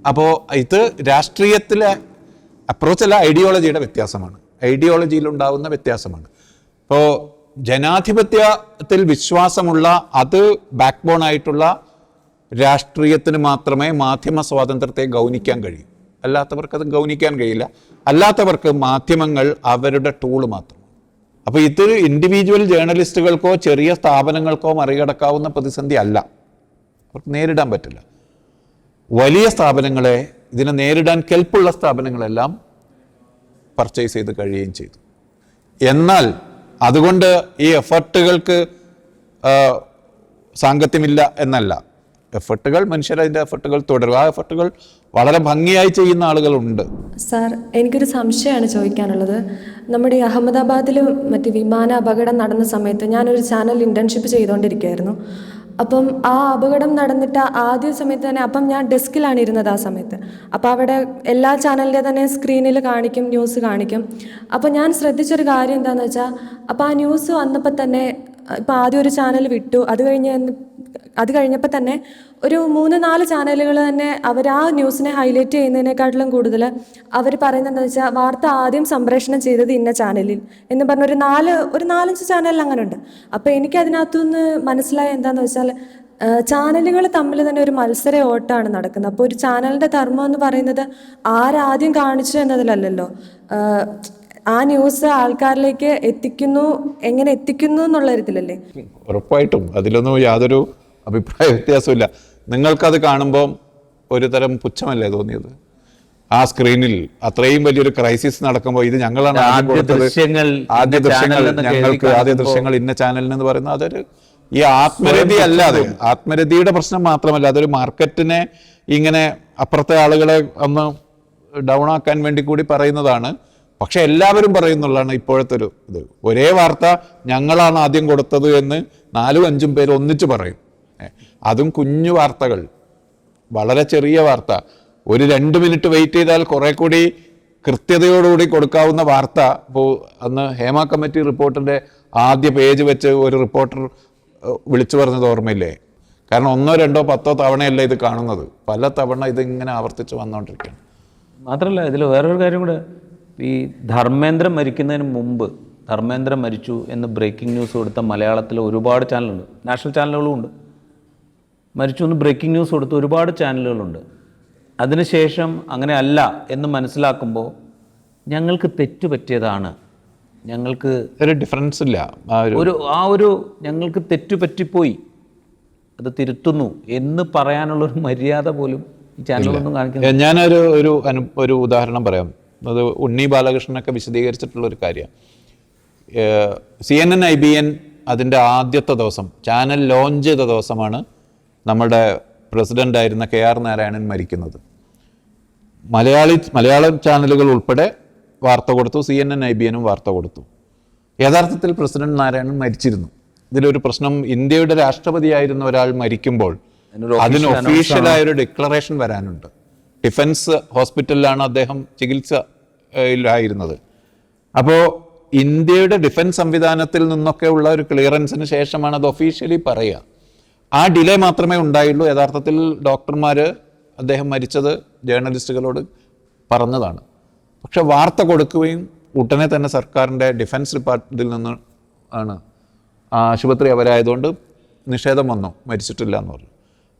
അപ്പോൾ ഇത് രാഷ്ട്രീയത്തിലെ അപ്രോച്ചല്ല, ഐഡിയോളജിയുടെ വ്യത്യാസമാണ്, ഐഡിയോളജിയിലുണ്ടാവുന്ന വ്യത്യാസമാണ്. ഇപ്പോൾ ജനാധിപത്യത്തിൽ വിശ്വാസമുള്ള, അത് ബാക്ക് ബോൺ ആയിട്ടുള്ള രാഷ്ട്രീയത്തിന് മാത്രമേ മാധ്യമ സ്വാതന്ത്ര്യത്തെ ഗൗനിക്കാൻ കഴിയൂ. അല്ലാത്തവർക്ക് അത് ഗൗനിക്കാൻ കഴിയില്ല. അല്ലാത്തവർക്ക് മാധ്യമങ്ങൾ അവരുടെ ടൂള് മാത്രം. അപ്പോൾ ഇത് ഇൻഡിവിജ്വൽ ജേർണലിസ്റ്റുകൾക്കോ ചെറിയ സ്ഥാപനങ്ങൾക്കോ മറികടക്കാവുന്ന പ്രതിസന്ധി അല്ല, അവർക്ക് നേരിടാൻ പറ്റില്ല. വലിയ സ്ഥാപനങ്ങളെ, ഇതിനെ നേരിടാൻ കെൽപ്പുള്ള സ്ഥാപനങ്ങളെല്ലാം പർച്ചേസ് ചെയ്ത് കഴിയുകയും ചെയ്തു. എന്നാൽ അതുകൊണ്ട് ഈ എഫർട്ടുകൾക്ക് സാങ്കത്യമില്ല എന്നല്ല. എഫർട്ടുകൾ, മനുഷ്യരതിൻ്റെ എഫർട്ടുകൾ തുടരും. ആ എഫർട്ടുകൾ വളരെ ഭംഗിയായി ചെയ്യുന്ന ആളുകളുണ്ട്. സാർ, എനിക്കൊരു സംശയമാണ് ചോദിക്കാനുള്ളത്. നമ്മുടെ ഈ അഹമ്മദാബാദിൽ മറ്റ് വിമാന അപകടം നടന്ന സമയത്ത് ഞാനൊരു ചാനൽ ഇൻറ്റേൺഷിപ്പ് ചെയ്തുകൊണ്ടിരിക്കുകയായിരുന്നു. അപ്പം ആ അപകടം നടന്നിട്ട് ആദ്യ സമയത്ത് തന്നെ, അപ്പം ഞാൻ ഡെസ്കിലാണ് ഇരുന്നത് ആ സമയത്ത്. അപ്പോൾ അവിടെ എല്ലാ ചാനലിൻ്റെ തന്നെ സ്ക്രീനിൽ കാണിക്കും, ന്യൂസ് കാണിക്കും. അപ്പോൾ ഞാൻ ശ്രദ്ധിച്ചൊരു കാര്യം എന്താണെന്ന് വെച്ചാൽ, അപ്പോൾ ആ ന്യൂസ് വന്നപ്പോൾ തന്നെ ഇപ്പോൾ ആദ്യം ഒരു ചാനൽ വിട്ടു, അത് കഴിഞ്ഞപ്പോൾ തന്നെ ഒരു 3-4 ചാനലുകൾ തന്നെ അവർ ആ ന്യൂസിനെ ഹൈലൈറ്റ് ചെയ്യുന്നതിനെക്കാട്ടിലും കൂടുതൽ അവർ പറയുന്നത് എന്താണെന്ന് വെച്ചാൽ, വാർത്ത ആദ്യം സംപ്രേഷണം ചെയ്തത് ഇന്ന ചാനലിൽ എന്ന് പറഞ്ഞ ഒരു 4-5 ചാനലിൽ അങ്ങനെ ഉണ്ട്. അപ്പോൾ എനിക്കതിനകത്തുനിന്ന് മനസ്സിലായ എന്താണെന്ന് വെച്ചാൽ, ചാനലുകൾ തമ്മിൽ തന്നെ ഒരു മത്സര ഓട്ടമാണ് നടക്കുന്നത്. അപ്പോൾ ഒരു ചാനലിൻ്റെ ധർമ്മം എന്ന് പറയുന്നത് ആരാദ്യം കാണിച്ചു എന്നതിലല്ലല്ലോ, ആ ന്യൂസ് ആൾക്കാരിലേക്ക് എങ്ങനെ എത്തിക്കുന്നു എന്നുള്ള ഇതിലല്ലേ. ഉറപ്പായിട്ടും അതിലൊന്നും യാതൊരു അഭിപ്രായ വ്യത്യാസമില്ല. നിങ്ങൾക്കത് കാണുമ്പോൾ ഒരു തരം പുച്ഛമല്ലേ തോന്നിയത്? ആ സ്ക്രീനിൽ അത്രയും വലിയൊരു ക്രൈസിസ് നടക്കുമ്പോൾ ഇത് ഞങ്ങളാണ് ആദ്യ ദൃശ്യങ്ങൾ ഞങ്ങൾക്ക് ആദ്യ ദൃശ്യങ്ങൾ ഇന്ന ചാനലിന് എന്ന് പറയുന്നത്, അതൊരു ഈ ആത്മരതി അല്ലാതെ, ആത്മരതിയുടെ പ്രശ്നം മാത്രമല്ല, അതൊരു മാർക്കറ്റിനെ ഇങ്ങനെ അപ്പുറത്തെ ആളുകളെ ഒന്ന് ഡൗൺ ആക്കാൻ വേണ്ടി കൂടി പറയുന്നതാണ്. പക്ഷെ എല്ലാവരും പറയുന്നുള്ളതാണ് ഇപ്പോഴത്തെ ഒരു ഇത്. ഒരേ വാർത്ത ഞങ്ങളാണ് ആദ്യം കൊടുത്തത് എന്ന് 4-5 പേര് ഒന്നിച്ച് പറയും. അതും കുഞ്ഞു വാർത്തകൾ, വളരെ ചെറിയ വാർത്ത. ഒരു 2 മിനിറ്റ് വെയിറ്റ് ചെയ്താൽ കുറെ കൂടി കൃത്യതയോടുകൂടി കൊടുക്കാവുന്ന വാർത്ത. ഇപ്പോൾ അന്ന് ഹേമ കമ്മിറ്റി റിപ്പോർട്ടിൻ്റെ ആദ്യ പേജ് വെച്ച് ഒരു റിപ്പോർട്ടർ വിളിച്ചു പറഞ്ഞത് ഓർമ്മയില്ലേ? കാരണം 1, 2, 10 തവണയല്ല ഇത് കാണുന്നത്, പല തവണ ഇതിങ്ങനെ ആവർത്തിച്ച് വന്നുകൊണ്ടിരിക്കുകയാണ്. മാത്രമല്ല ഇതിൽ വേറൊരു കാര്യം കൂടെ, ഈ ധർമ്മേന്ദ്രൻ മരിക്കുന്നതിന് മുമ്പ്, ധർമ്മേന്ദ്രൻ മരിച്ചു എന്ന് ബ്രേക്കിംഗ് ന്യൂസ് കൊടുത്ത മലയാളത്തിൽ ഒരുപാട് ചാനലുണ്ട്, നാഷണൽ ചാനലുകളും ഉണ്ട്. മരിച്ചു എന്ന് ബ്രേക്കിംഗ് ന്യൂസ് കൊടുത്ത ഒരുപാട് ചാനലുകളുണ്ട്. അതിനുശേഷം അങ്ങനെ അല്ല എന്ന് മനസ്സിലാക്കുമ്പോൾ ഞങ്ങൾക്ക് തെറ്റുപറ്റിയതാണ്, ഞങ്ങൾക്ക് ഒരു ഡിഫറൻസ് ഇല്ല, ഒരു ഞങ്ങൾക്ക് തെറ്റുപറ്റിപ്പോയി, അത് തിരുത്തുന്നു എന്ന് പറയാനുള്ളൊരു മര്യാദ പോലും ഈ ചാനലൊന്നും കാണിക്കുന്നു. ഒരു ഉദാഹരണം പറയാം. അത് ഉണ്ണി ബാലകൃഷ്ണനൊക്കെ വിശദീകരിച്ചിട്ടുള്ള ഒരു കാര്യമാണ്. CNN IBN അതിൻ്റെ ആദ്യത്തെ ദിവസം, ചാനൽ ലോഞ്ച് ചെയ്ത ദിവസമാണ് നമ്മുടെ പ്രസിഡൻ്റായിരുന്ന KR നാരായണൻ മരിക്കുന്നത്. മലയാളം ചാനലുകൾ ഉൾപ്പെടെ വാർത്ത കൊടുത്തു, CNN IBNും വാർത്ത കൊടുത്തു. യഥാർത്ഥത്തിൽ പ്രസിഡന്റ് നാരായണൻ മരിച്ചിരുന്നു. ഇതിലൊരു പ്രശ്നം, ഇന്ത്യയുടെ രാഷ്ട്രപതിയായിരുന്ന ഒരാൾ മരിക്കുമ്പോൾ അതിന് ഒഫീഷ്യലായൊരു ഡിക്ലറേഷൻ വരാനുണ്ട്. ഡിഫൻസ് ഹോസ്പിറ്റലിലാണ് അദ്ദേഹം ചികിത്സയിലായിരുന്നത്. അപ്പോൾ ഇന്ത്യയുടെ ഡിഫൻസ് സംവിധാനത്തിൽ നിന്നൊക്കെ ഉള്ള ഒരു ക്ലിയറൻസിന് ശേഷമാണ് അത് ഒഫീഷ്യലി പറയുക. ആ ഡിലേ മാത്രമേ ഉണ്ടായുള്ളൂ. യഥാർത്ഥത്തിൽ ഡോക്ടർമാർ അദ്ദേഹം മരിച്ചത് ജേർണലിസ്റ്റുകളോട് പറഞ്ഞതാണ്. പക്ഷെ വാർത്ത കൊടുക്കുകയും ഉടനെ തന്നെ സർക്കാരിൻ്റെ ഡിഫൻസ് ഡിപ്പാർട്ട്മെൻറ്റിൽ നിന്ന് ആണ് ആശുപത്രി അവരായതുകൊണ്ട് നിഷേധം വന്നു, മരിച്ചിട്ടില്ല എന്ന് പറഞ്ഞു.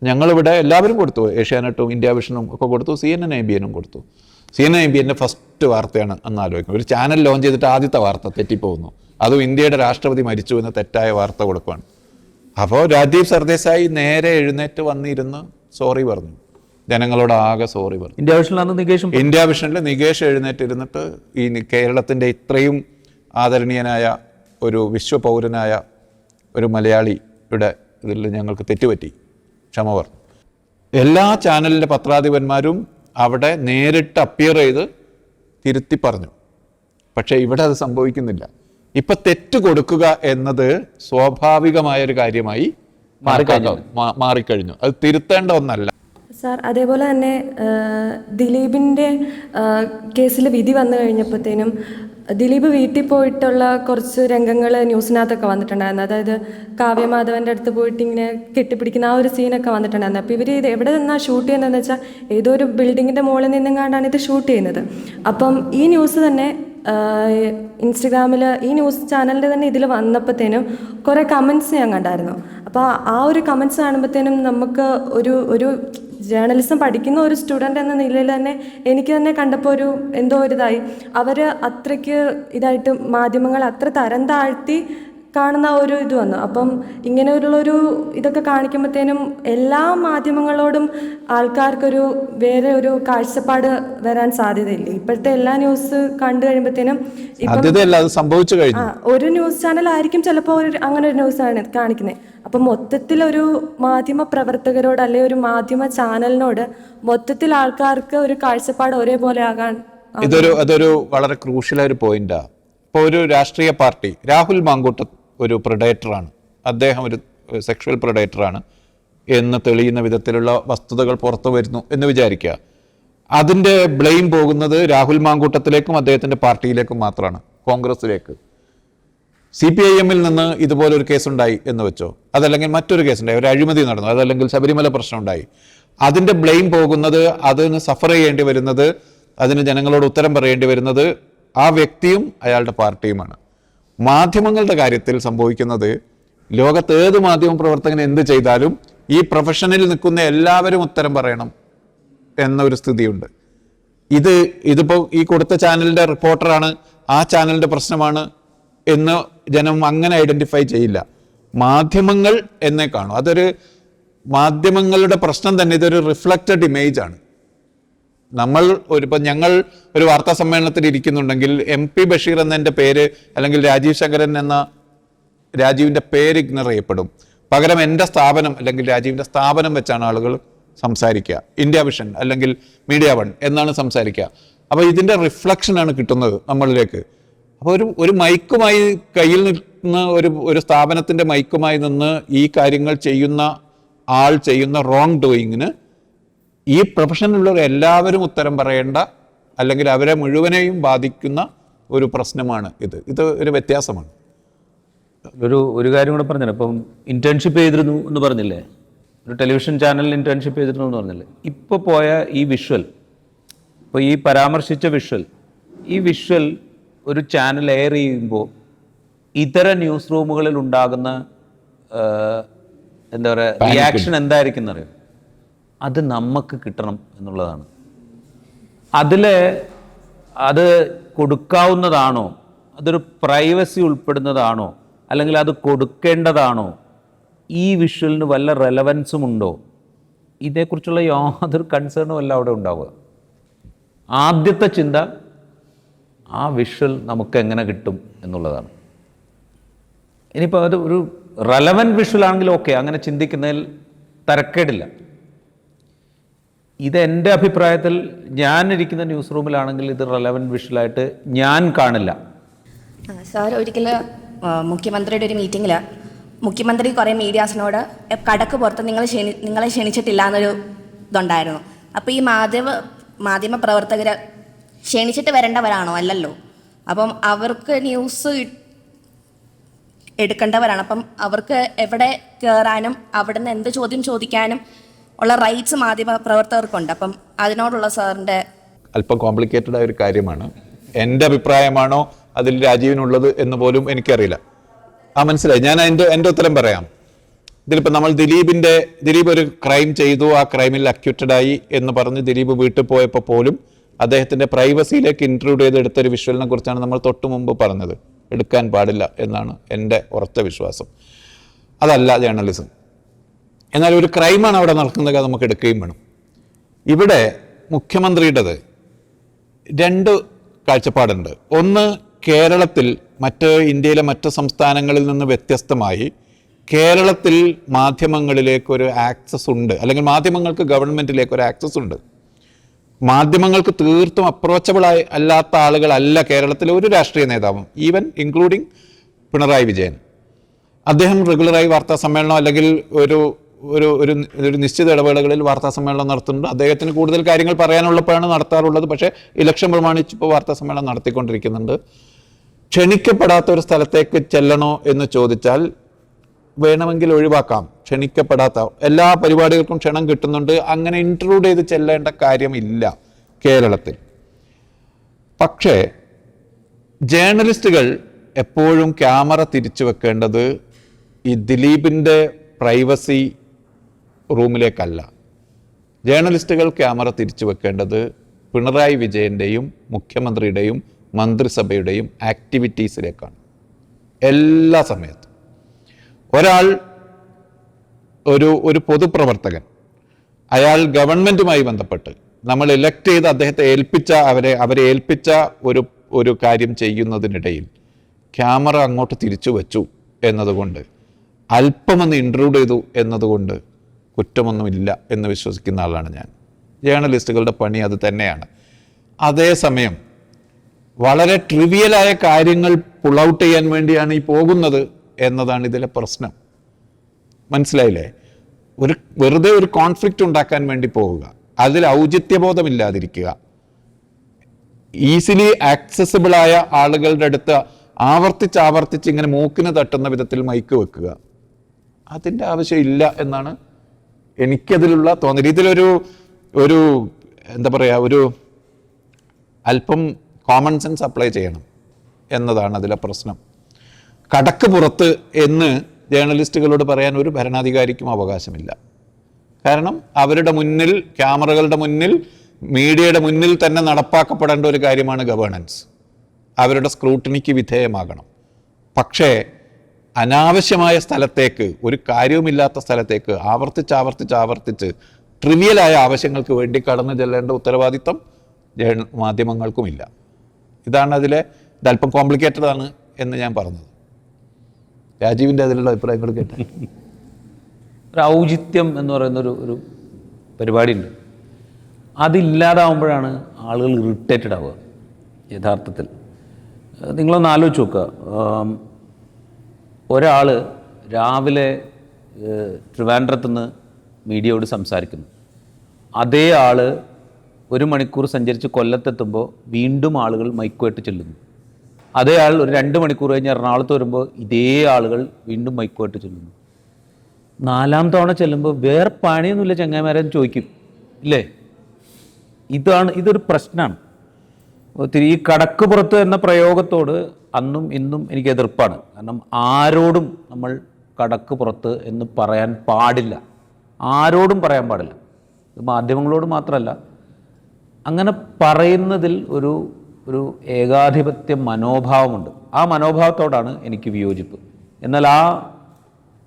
ഞങ്ങളിവിടെ എല്ലാവരും കൊടുത്തു, ഏഷ്യാനെറ്റും ഇന്ത്യ വിഷനും ഒക്കെ കൊടുത്തു, CNN IBNും കൊടുത്തു. CNN IBNൻ്റെ ഫസ്റ്റ് വാർത്തയാണ് അന്ന് ആലോചിക്കുന്നത്. ഒരു ചാനൽ ലോഞ്ച് ചെയ്തിട്ട് ആദ്യത്തെ വാർത്ത തെറ്റിപ്പോകുന്നു, അതും ഇന്ത്യയുടെ രാഷ്ട്രപതി മരിച്ചു എന്ന് തെറ്റായ വാർത്ത കൊടുക്കുകയാണ്. അപ്പോൾ രാജീവ് സർദേശായി നേരെ എഴുന്നേറ്റ് വന്നിരുന്ന് സോറി പറഞ്ഞു, ജനങ്ങളോട് ആകെ സോറി പറഞ്ഞു. ഇന്ത്യ വിഷനിൽ നികേഷ് എഴുന്നേറ്റിരുന്നിട്ട് ഈ കേരളത്തിൻ്റെ ഇത്രയും ആദരണീയനായ ഒരു വിശ്വപൗരനായ ഒരു മലയാളിയുടെ ഇതിൽ ഞങ്ങൾക്ക് തെറ്റുപറ്റി, ക്ഷമ പറഞ്ഞു. എല്ലാ ചാനലിൻ്റെ പത്രാധിപന്മാരും അവിടെ നേരിട്ട് അപ്പിയർ ചെയ്ത് തിരുത്തി പറഞ്ഞു. പക്ഷേ ഇവിടെ അത് സംഭവിക്കുന്നില്ല. ഇപ്പം തെറ്റ് കൊടുക്കുക എന്നത് സ്വാഭാവികമായൊരു കാര്യമായി മാറിക്കഴിഞ്ഞു. അത് തിരുത്തേണ്ട ഒന്നല്ല. സാർ, അതേപോലെ തന്നെ ദിലീപിൻ്റെ കേസിൽ വിധി വന്നു കഴിഞ്ഞപ്പോഴത്തേനും ദിലീപ് വീട്ടിൽ പോയിട്ടുള്ള കുറച്ച് രംഗങ്ങൾ ന്യൂസിനകത്തൊക്കെ വന്നിട്ടുണ്ടായിരുന്നു. അതായത് കാവ്യമാധവൻ്റെ അടുത്ത് പോയിട്ട് ഇങ്ങനെ കെട്ടിപ്പിടിക്കുന്ന ആ ഒരു സീനൊക്കെ വന്നിട്ടുണ്ടായിരുന്നു. അപ്പോൾ ഇവർ ഇത് എവിടെ നിന്നാണ് ഷൂട്ട് ചെയ്യുന്നതെന്ന് വെച്ചാൽ ഏതോ ഒരു ബിൽഡിങ്ങിൻ്റെ മുകളിൽ നിന്നെങ്ങാണ്ടാണ് ഇത് ഷൂട്ട് ചെയ്യുന്നത്. അപ്പം ഈ ന്യൂസ് തന്നെ ഇൻസ്റ്റഗ്രാമിൽ ഈ ന്യൂസ് ചാനലിൻ്റെ തന്നെ ഇതിൽ വന്നപ്പോഴത്തേനും കുറേ കമൻറ്റ്സ് ഞാൻ കണ്ടായിരുന്നു. അപ്പോൾ ആ ഒരു കമൻറ്റ്സ് കാണുമ്പോഴത്തേനും നമുക്ക് ഒരു ജേർണലിസം പഠിക്കുന്ന ഒരു സ്റ്റുഡൻ്റ് എന്ന നിലയിൽ തന്നെ എനിക്ക് തന്നെ കണ്ടപ്പോൾ എന്തോ ഒരു ഇതായി. അവർ അത്രയ്ക്ക് ഇതായിട്ട് മാധ്യമങ്ങൾ അത്ര തരം താഴ്ത്തി കാണുന്ന ഒരു ഇത് വന്നു. അപ്പം ഇങ്ങനെയുള്ളൊരു ഇതൊക്കെ കാണിക്കുമ്പോഴത്തേനും എല്ലാ മാധ്യമങ്ങളോടും ആൾക്കാർക്കൊരു വേറെ ഒരു കാഴ്ചപ്പാട് വരാൻ സാധ്യതയില്ല. ഇപ്പോഴത്തെ എല്ലാ ന്യൂസ് കണ്ടു കഴിയുമ്പോഴത്തേനും സംഭവിച്ചു കഴിഞ്ഞു. ഒരു ന്യൂസ് ചാനലായിരിക്കും ചിലപ്പോൾ അങ്ങനെ ഒരു ന്യൂസാണ് കാണിക്കുന്നത്. അപ്പം മൊത്തത്തിൽ ഒരു മാധ്യമ പ്രവർത്തകരോട് അല്ലെങ്കിൽ ഒരു മാധ്യമ ചാനലിനോട് മൊത്തത്തിൽ ആൾക്കാർക്ക് ഒരു കാഴ്ചപ്പാട് ഒരേപോലെ ആകാൻ അതൊരു വളരെ ക്രൂഷ്യലായ ഒരു പോയിന്റാ. ഇപ്പോൾ ഒരു രാഷ്ട്രീയ പാർട്ടി, രാഹുൽ മാങ്കൂട്ടം ഒരു പ്രൊഡേറ്ററാണ്, അദ്ദേഹം ഒരു സെക്ഷുവൽ പ്രൊഡേറ്ററാണ് എന്ന് തെളിയുന്ന വിധത്തിലുള്ള വസ്തുതകൾ പുറത്തു വരുന്നു എന്ന് വിചാരിക്കുക. അതിൻ്റെ ബ്ലെയിം പോകുന്നത് രാഹുൽ മാങ്കൂട്ടത്തിലേക്കും അദ്ദേഹത്തിൻ്റെ പാർട്ടിയിലേക്കും മാത്രമാണ്, കോൺഗ്രസിലേക്ക്. CPIM നിന്ന് ഇതുപോലൊരു കേസുണ്ടായി എന്ന് വെച്ചോ, അതല്ലെങ്കിൽ മറ്റൊരു കേസുണ്ടായി, ഒരു അഴിമതി നടന്നു, അതല്ലെങ്കിൽ ശബരിമല പ്രശ്നം ഉണ്ടായി, അതിൻ്റെ ബ്ലെയിം പോകുന്നത്, അതിന് സഫർ ചെയ്യേണ്ടി വരുന്നത്, അതിന് ജനങ്ങളോട് ഉത്തരം പറയേണ്ടി വരുന്നത് ആ വ്യക്തിയും അയാളുടെ പാർട്ടിയുമാണ്. മാധ്യമങ്ങളുടെ കാര്യത്തിൽ സംഭവിക്കുന്നത്, ലോകത്ത് ഏത് മാധ്യമ പ്രവർത്തകൻ എന്ത് ചെയ്താലും ഈ പ്രൊഫഷനിൽ നിൽക്കുന്ന എല്ലാവരും ഉത്തരം പറയണം എന്നൊരു സ്ഥിതിയുണ്ട്. ഇതിപ്പോൾ ഈ കൊടുത്ത ചാനലിൻ്റെ റിപ്പോർട്ടറാണ്, ആ ചാനലിൻ്റെ പ്രശ്നമാണ് എന്ന് ജനം അങ്ങനെ ഐഡന്റിഫൈ ചെയ്യില്ല. മാധ്യമങ്ങൾ എന്നേ കാണും. അതൊരു മാധ്യമങ്ങളുടെ പ്രശ്നം തന്നെ, ഇതൊരു റിഫ്ലക്റ്റഡ് ഇമേജ് ആണ്. ഇപ്പം ഞങ്ങൾ ഒരു വാർത്താ സമ്മേളനത്തിൽ ഇരിക്കുന്നുണ്ടെങ്കിൽ MP ബഷീർ എന്ന പേര് അല്ലെങ്കിൽ രാജീവ് ശങ്കരൻ എന്ന രാജീവിൻ്റെ പേര് ഇഗ്നോർ ചെയ്യപ്പെടും. പകരം എൻ്റെ സ്ഥാപനം അല്ലെങ്കിൽ രാജീവിൻ്റെ സ്ഥാപനം വെച്ചാണ് ആളുകൾ സംസാരിക്കുക. ഇന്ത്യ വിഷൻ അല്ലെങ്കിൽ മീഡിയ വൺ എന്നാണ് സംസാരിക്കുക. അപ്പോൾ ഇതിൻ്റെ റിഫ്ലക്ഷനാണ് കിട്ടുന്നത് നമ്മളിലേക്ക്. അപ്പോൾ ഒരു മൈക്കുമായി കയ്യിൽ നിന്ന് ഒരു സ്ഥാപനത്തിൻ്റെ മൈക്കുമായി നിന്ന് ഈ കാര്യങ്ങൾ ചെയ്യുന്ന ആൾ ചെയ്യുന്ന റോങ് ഡൂയിങ്ങിന് ഈ പ്രൊഫഷനിലുള്ളവർ എല്ലാവരും ഉത്തരം പറയേണ്ട, അല്ലെങ്കിൽ അവരെ മുഴുവനെയും ബാധിക്കുന്ന ഒരു പ്രശ്നമാണ് ഇത് ഒരു വ്യത്യാസമാണ്. ഒരു കാര്യം കൂടെ പറഞ്ഞില്ല, ഇപ്പം ഇന്റേൺഷിപ്പ് ചെയ്തിരുന്നു എന്ന് പറഞ്ഞില്ലേ, ഒരു ടെലിവിഷൻ ചാനലിൽ ഇന്റേൺഷിപ്പ് ചെയ്തിരുന്നു എന്ന് പറഞ്ഞില്ലേ, ഇപ്പോൾ പോയ ഈ വിഷ്വൽ, ഇപ്പോൾ ഈ പരാമർശിച്ച വിഷ്വൽ ഒരു ചാനൽ എയർ ചെയ്യുമ്പോൾ ഇതര ന്യൂസ് റൂമുകളിൽ ഉണ്ടാകുന്ന എന്താ പറയുക റിയാക്ഷൻ എന്തായിരിക്കും എന്നറിയാം. അത് നമുക്ക് കിട്ടണം എന്നുള്ളതാണ്. അത് കൊടുക്കാവുന്നതാണോ, അതൊരു പ്രൈവസി ഉൾപ്പെടുന്നതാണോ, അല്ലെങ്കിൽ അത് കൊടുക്കേണ്ടതാണോ, ഈ വിഷ്വലിന് വല്ല റെലവൻസും ഉണ്ടോ, ഇതേക്കുറിച്ചുള്ള യാതൊരു കൺസേണും അല്ല അവിടെ ഉണ്ടാവുക. ആദ്യത്തെ ചിന്ത ആ വിഷ്വൽ നമുക്ക് എങ്ങനെ കിട്ടും എന്നുള്ളതാണ്. ഇനിയിപ്പോൾ അത് ഒരു റെലവൻറ്റ് വിഷ്വൽ ആണെങ്കിൽ ഓക്കെ, അങ്ങനെ ചിന്തിക്കുന്നതിൽ തരക്കേടില്ല. ഇതെൻ്റെ അഭിപ്രായത്തിൽ ഞാനിരിക്കുന്ന ന്യൂസ് റൂമിലാണെങ്കിൽ ഇത് റെലവൻറ്റ് വിഷ്വലായിട്ട് ഞാൻ കാണില്ല. സാർ ഒരിക്കൽ മുഖ്യമന്ത്രിയുടെ ഒരു മീറ്റിങ്ങിൽ മുഖ്യമന്ത്രി കുറേ മീഡിയാസിനോട് കടക്ക് പുറത്ത് നിങ്ങളെ ക്ഷണിച്ചിട്ടില്ല എന്നൊരു ഇതുണ്ടായിരുന്നു. അപ്പോൾ ഈ മാധ്യമ പ്രവർത്തകർ ക്ഷണിച്ചിട്ട് വരേണ്ടവരാണോ? അല്ലല്ലോ. അപ്പം അവർക്ക് ന്യൂസ് എടുക്കേണ്ടവരാണ്. അപ്പം അവർക്ക് എവിടെ കയറാനും അവിടെ നിന്ന് എന്ത് ചോദ്യം ചോദിക്കാനും ഉള്ള റൈറ്റ്സ് മാധ്യമ പ്രവർത്തകർക്കുണ്ട്. അപ്പം അതിനോടുള്ള സാറിൻ്റെ അല്പം കോംപ്ലിക്കേറ്റഡ് ആയ ഒരു കാര്യമാണ്. എൻ്റെ അഭിപ്രായമാണോ അതിൽ രാജീവിനുള്ളത് എന്ന് പോലും എനിക്കറിയില്ല. മനസ്സിലായി. ഞാൻ എൻ്റെ ഉത്തരം പറയാം. ഇതിലിപ്പോൾ നമ്മൾ ദിലീപ് ഒരു ക്രൈം ചെയ്തു, ആ ക്രൈമിൽ അക്യൂറ്റഡായി എന്ന് പറഞ്ഞ് ദിലീപ് വീട്ടിൽ പോയപ്പോൾ പോലും അദ്ദേഹത്തിൻ്റെ പ്രൈവസിയിലേക്ക് ഇൻക്ലൂഡ് ചെയ്തെടുത്തൊരു വിഷ്വലിനെ കുറിച്ചാണ് നമ്മൾ തൊട്ട് മുമ്പ് പറഞ്ഞത്. എടുക്കാൻ പാടില്ല എന്നാണ് എൻ്റെ ഉറച്ച വിശ്വാസം. അതല്ല ജേർണലിസം. എന്നാൽ ഒരു ക്രൈമാണ് അവിടെ നടക്കുന്നത്, നമുക്ക് എടുക്കുകയും വേണം. ഇവിടെ മുഖ്യമന്ത്രിയുടേത് രണ്ട് കാഴ്ചപ്പാടുണ്ട്. ഒന്ന്, കേരളത്തിൽ ഇന്ത്യയിലെ മറ്റ് സംസ്ഥാനങ്ങളിൽ നിന്ന് വ്യത്യസ്തമായി കേരളത്തിൽ മാധ്യമങ്ങളിലേക്കൊരു ആക്സസ് ഉണ്ട്, അല്ലെങ്കിൽ മാധ്യമങ്ങൾക്ക് ഗവൺമെൻറ്റിലേക്കൊരു ആക്സസ് ഉണ്ട്. മാധ്യമങ്ങൾക്ക് തീർത്തും അപ്രോച്ചബിൾ അല്ലാത്ത ആളുകളല്ല കേരളത്തിലെ ഒരു രാഷ്ട്രീയ നേതാവും, ഈവൻ ഇൻക്ലൂഡിങ് പിണറായി വിജയൻ. അദ്ദേഹം റെഗുലറായി വാർത്താ സമ്മേളനം അല്ലെങ്കിൽ ഒരു നിശ്ചിത ഇടവേളകളിൽ വാർത്താ സമ്മേളനം നടത്തുന്നുണ്ട്. അദ്ദേഹത്തിന് കൂടുതൽ കാര്യങ്ങൾ പറയാനുള്ളപ്പോഴാണ് നടത്താറുള്ളത്. പക്ഷേ ഇലക്ഷൻ പ്രമാണിച്ച് ഇപ്പോൾ വാർത്താ സമ്മേളനം നടത്തിക്കൊണ്ടിരിക്കുന്നുണ്ട്. ക്ഷണിക്കപ്പെടാത്ത ഒരു സ്ഥലത്തേക്ക് ചെല്ലണോ എന്ന് ചോദിച്ചാൽ വേണമെങ്കിൽ ഒഴിവാക്കാം. ക്ഷണിക്കപ്പെടാത്ത എല്ലാ പരിപാടികൾക്കും ക്ഷണം കിട്ടുന്നുണ്ട്. അങ്ങനെ ഇൻക്ലൂഡ് ചെയ്ത് ചെല്ലേണ്ട കാര്യമില്ല കേരളത്തിൽ. പക്ഷേ ജേർണലിസ്റ്റുകൾ എപ്പോഴും ക്യാമറ തിരിച്ചു വെക്കേണ്ടത് ഈ ദിലീപിൻ്റെ പ്രൈവസി റൂമിലേക്കല്ല. ജേർണലിസ്റ്റുകൾ ക്യാമറ തിരിച്ചു വെക്കേണ്ടത് പിണറായി വിജയൻ്റെയും മുഖ്യമന്ത്രിയുടെയും മന്ത്രിസഭയുടെയും ആക്ടിവിറ്റീസിലേക്കാണ്. എല്ലാ സമയത്തും. ഒരാൾ ഒരു പൊതുപ്രവർത്തകൻ, അയാൾ ഗവൺമെൻറ്റുമായി ബന്ധപ്പെട്ട് നമ്മൾ ഇലക്ട് ചെയ്ത് അദ്ദേഹത്തെ അവരെ ഏൽപ്പിച്ച ഒരു കാര്യം ചെയ്യുന്നതിനിടയിൽ ക്യാമറ അങ്ങോട്ട് തിരിച്ചു വച്ചു എന്നതുകൊണ്ട്, അല്പമൊന്ന് ഇൻട്രൂഡ് ചെയ്തു എന്നതുകൊണ്ട് കുറ്റമൊന്നുമില്ല എന്ന് വിശ്വസിക്കുന്ന ആളാണ് ഞാൻ. ജേർണലിസ്റ്റുകളുടെ പണി അത് തന്നെയാണ്. അതേസമയം വളരെ ട്രിവിയലായ കാര്യങ്ങൾ പുൾ ഔട്ട് ചെയ്യാൻ വേണ്ടിയാണ് ഈ പോകുന്നത് എന്നതാണ് ഇതിലെ പ്രശ്നം. മനസ്സിലായില്ലേ? വെറുതെ ഒരു കോൺഫ്ലിക്റ്റ് ഉണ്ടാക്കാൻ വേണ്ടി പോവുക, അതിൽ ഔചിത്യബോധമില്ലാതിരിക്കുക, ഈസിലി ആക്സസിബിളായ ആളുകളുടെ അടുത്ത് ആവർത്തിച്ച് ഇങ്ങനെ മൂക്കിന് തട്ടുന്ന വിധത്തിൽ മൈക്ക് വെക്കുക, അതിൻ്റെ ആവശ്യമില്ല എന്നാണ് എനിക്കതിലുള്ള തോന്നൽ. ഇതിലൊരു എന്താ പറയുക, ഒരു അല്പം കോമൺ സെൻസ് അപ്ലൈ ചെയ്യണം എന്നതാണ് അതിലെ പ്രശ്നം. കടക്ക് പുറത്ത് എന്ന് ജേർണലിസ്റ്റുകളോട് പറയാൻ ഒരു ഭരണാധികാരിക്കും അവകാശമില്ല. കാരണം അവരുടെ മുന്നിൽ, ക്യാമറകളുടെ മുന്നിൽ, മീഡിയയുടെ മുന്നിൽ തന്നെ നടപ്പാക്കപ്പെടേണ്ട ഒരു കാര്യമാണ് ഗവേണൻസ്. അവരുടെ സ്ക്രൂട്ടിനിക്ക് വിധേയമാകണം. പക്ഷേ അനാവശ്യമായ സ്ഥലത്തേക്ക്, ഒരു കാര്യവുമില്ലാത്ത സ്ഥലത്തേക്ക് ആവർത്തിച്ച് ട്രിവിയലായ ആവശ്യങ്ങൾക്ക് വേണ്ടി കടന്നു ചെല്ലേണ്ട ഉത്തരവാദിത്വം മാധ്യമങ്ങൾക്കുമില്ല. ഇതാണ് ഇതല്പം കോംപ്ലിക്കേറ്റഡ് ആണ് എന്ന് ഞാൻ പറഞ്ഞത്. രാജീവിൻ്റെ അതിലുള്ള അഭിപ്രായങ്ങൾ കേട്ട ഒരു ഔചിത്യം എന്ന് പറയുന്നൊരു പരിപാടിയുണ്ട്. അതില്ലാതാവുമ്പോഴാണ് ആളുകൾ ഇറിറ്റേറ്റഡ് ആവുക. യഥാർത്ഥത്തിൽ നിങ്ങളൊന്ന് ആലോചിച്ച് നോക്കുക. ഒരാൾ രാവിലെ ട്രിവാൻഡ്രത്തുനിന്ന് മീഡിയയോട് സംസാരിക്കുന്നു. അതേ ആൾ 1 മണിക്കൂർ സഞ്ചരിച്ച് കൊല്ലത്തെത്തുമ്പോൾ വീണ്ടും ആളുകൾ മൈക്കുമായിട്ട് ചെല്ലുന്നു. അതേ ആൾ ഒരു 2 മണിക്കൂർ കഴിഞ്ഞ് എറണാകുളത്ത് വരുമ്പോൾ ഇതേ ആളുകൾ വീണ്ടും മൈക്കുമായിട്ട് ചെല്ലുന്നു. 4-ാം തവണ ചെല്ലുമ്പോൾ വേറെ പണിയൊന്നുമില്ല ചങ്ങായിമാരെന്ന് ചോദിക്കും, ഇല്ലേ? ഇതൊരു പ്രശ്നമാണ്. ഒത്തിരി ഈ കടക്ക് പുറത്ത് എന്ന പ്രയോഗത്തോട് അന്നും ഇന്നും എനിക്ക് എതിർപ്പാണ്. കാരണം ആരോടും നമ്മൾ കടക്ക് പുറത്ത് എന്ന് പറയാൻ പാടില്ല, ആരോടും പറയാൻ പാടില്ല. ഇത് മാധ്യമങ്ങളോട് മാത്രമല്ല, അങ്ങനെ പറയുന്നതിൽ ഒരു ഏകാധിപത്യ മനോഭാവമുണ്ട്. ആ മനോഭാവത്തോടാണ് എനിക്ക് വിയോജിപ്പ്. എന്നാൽ ആ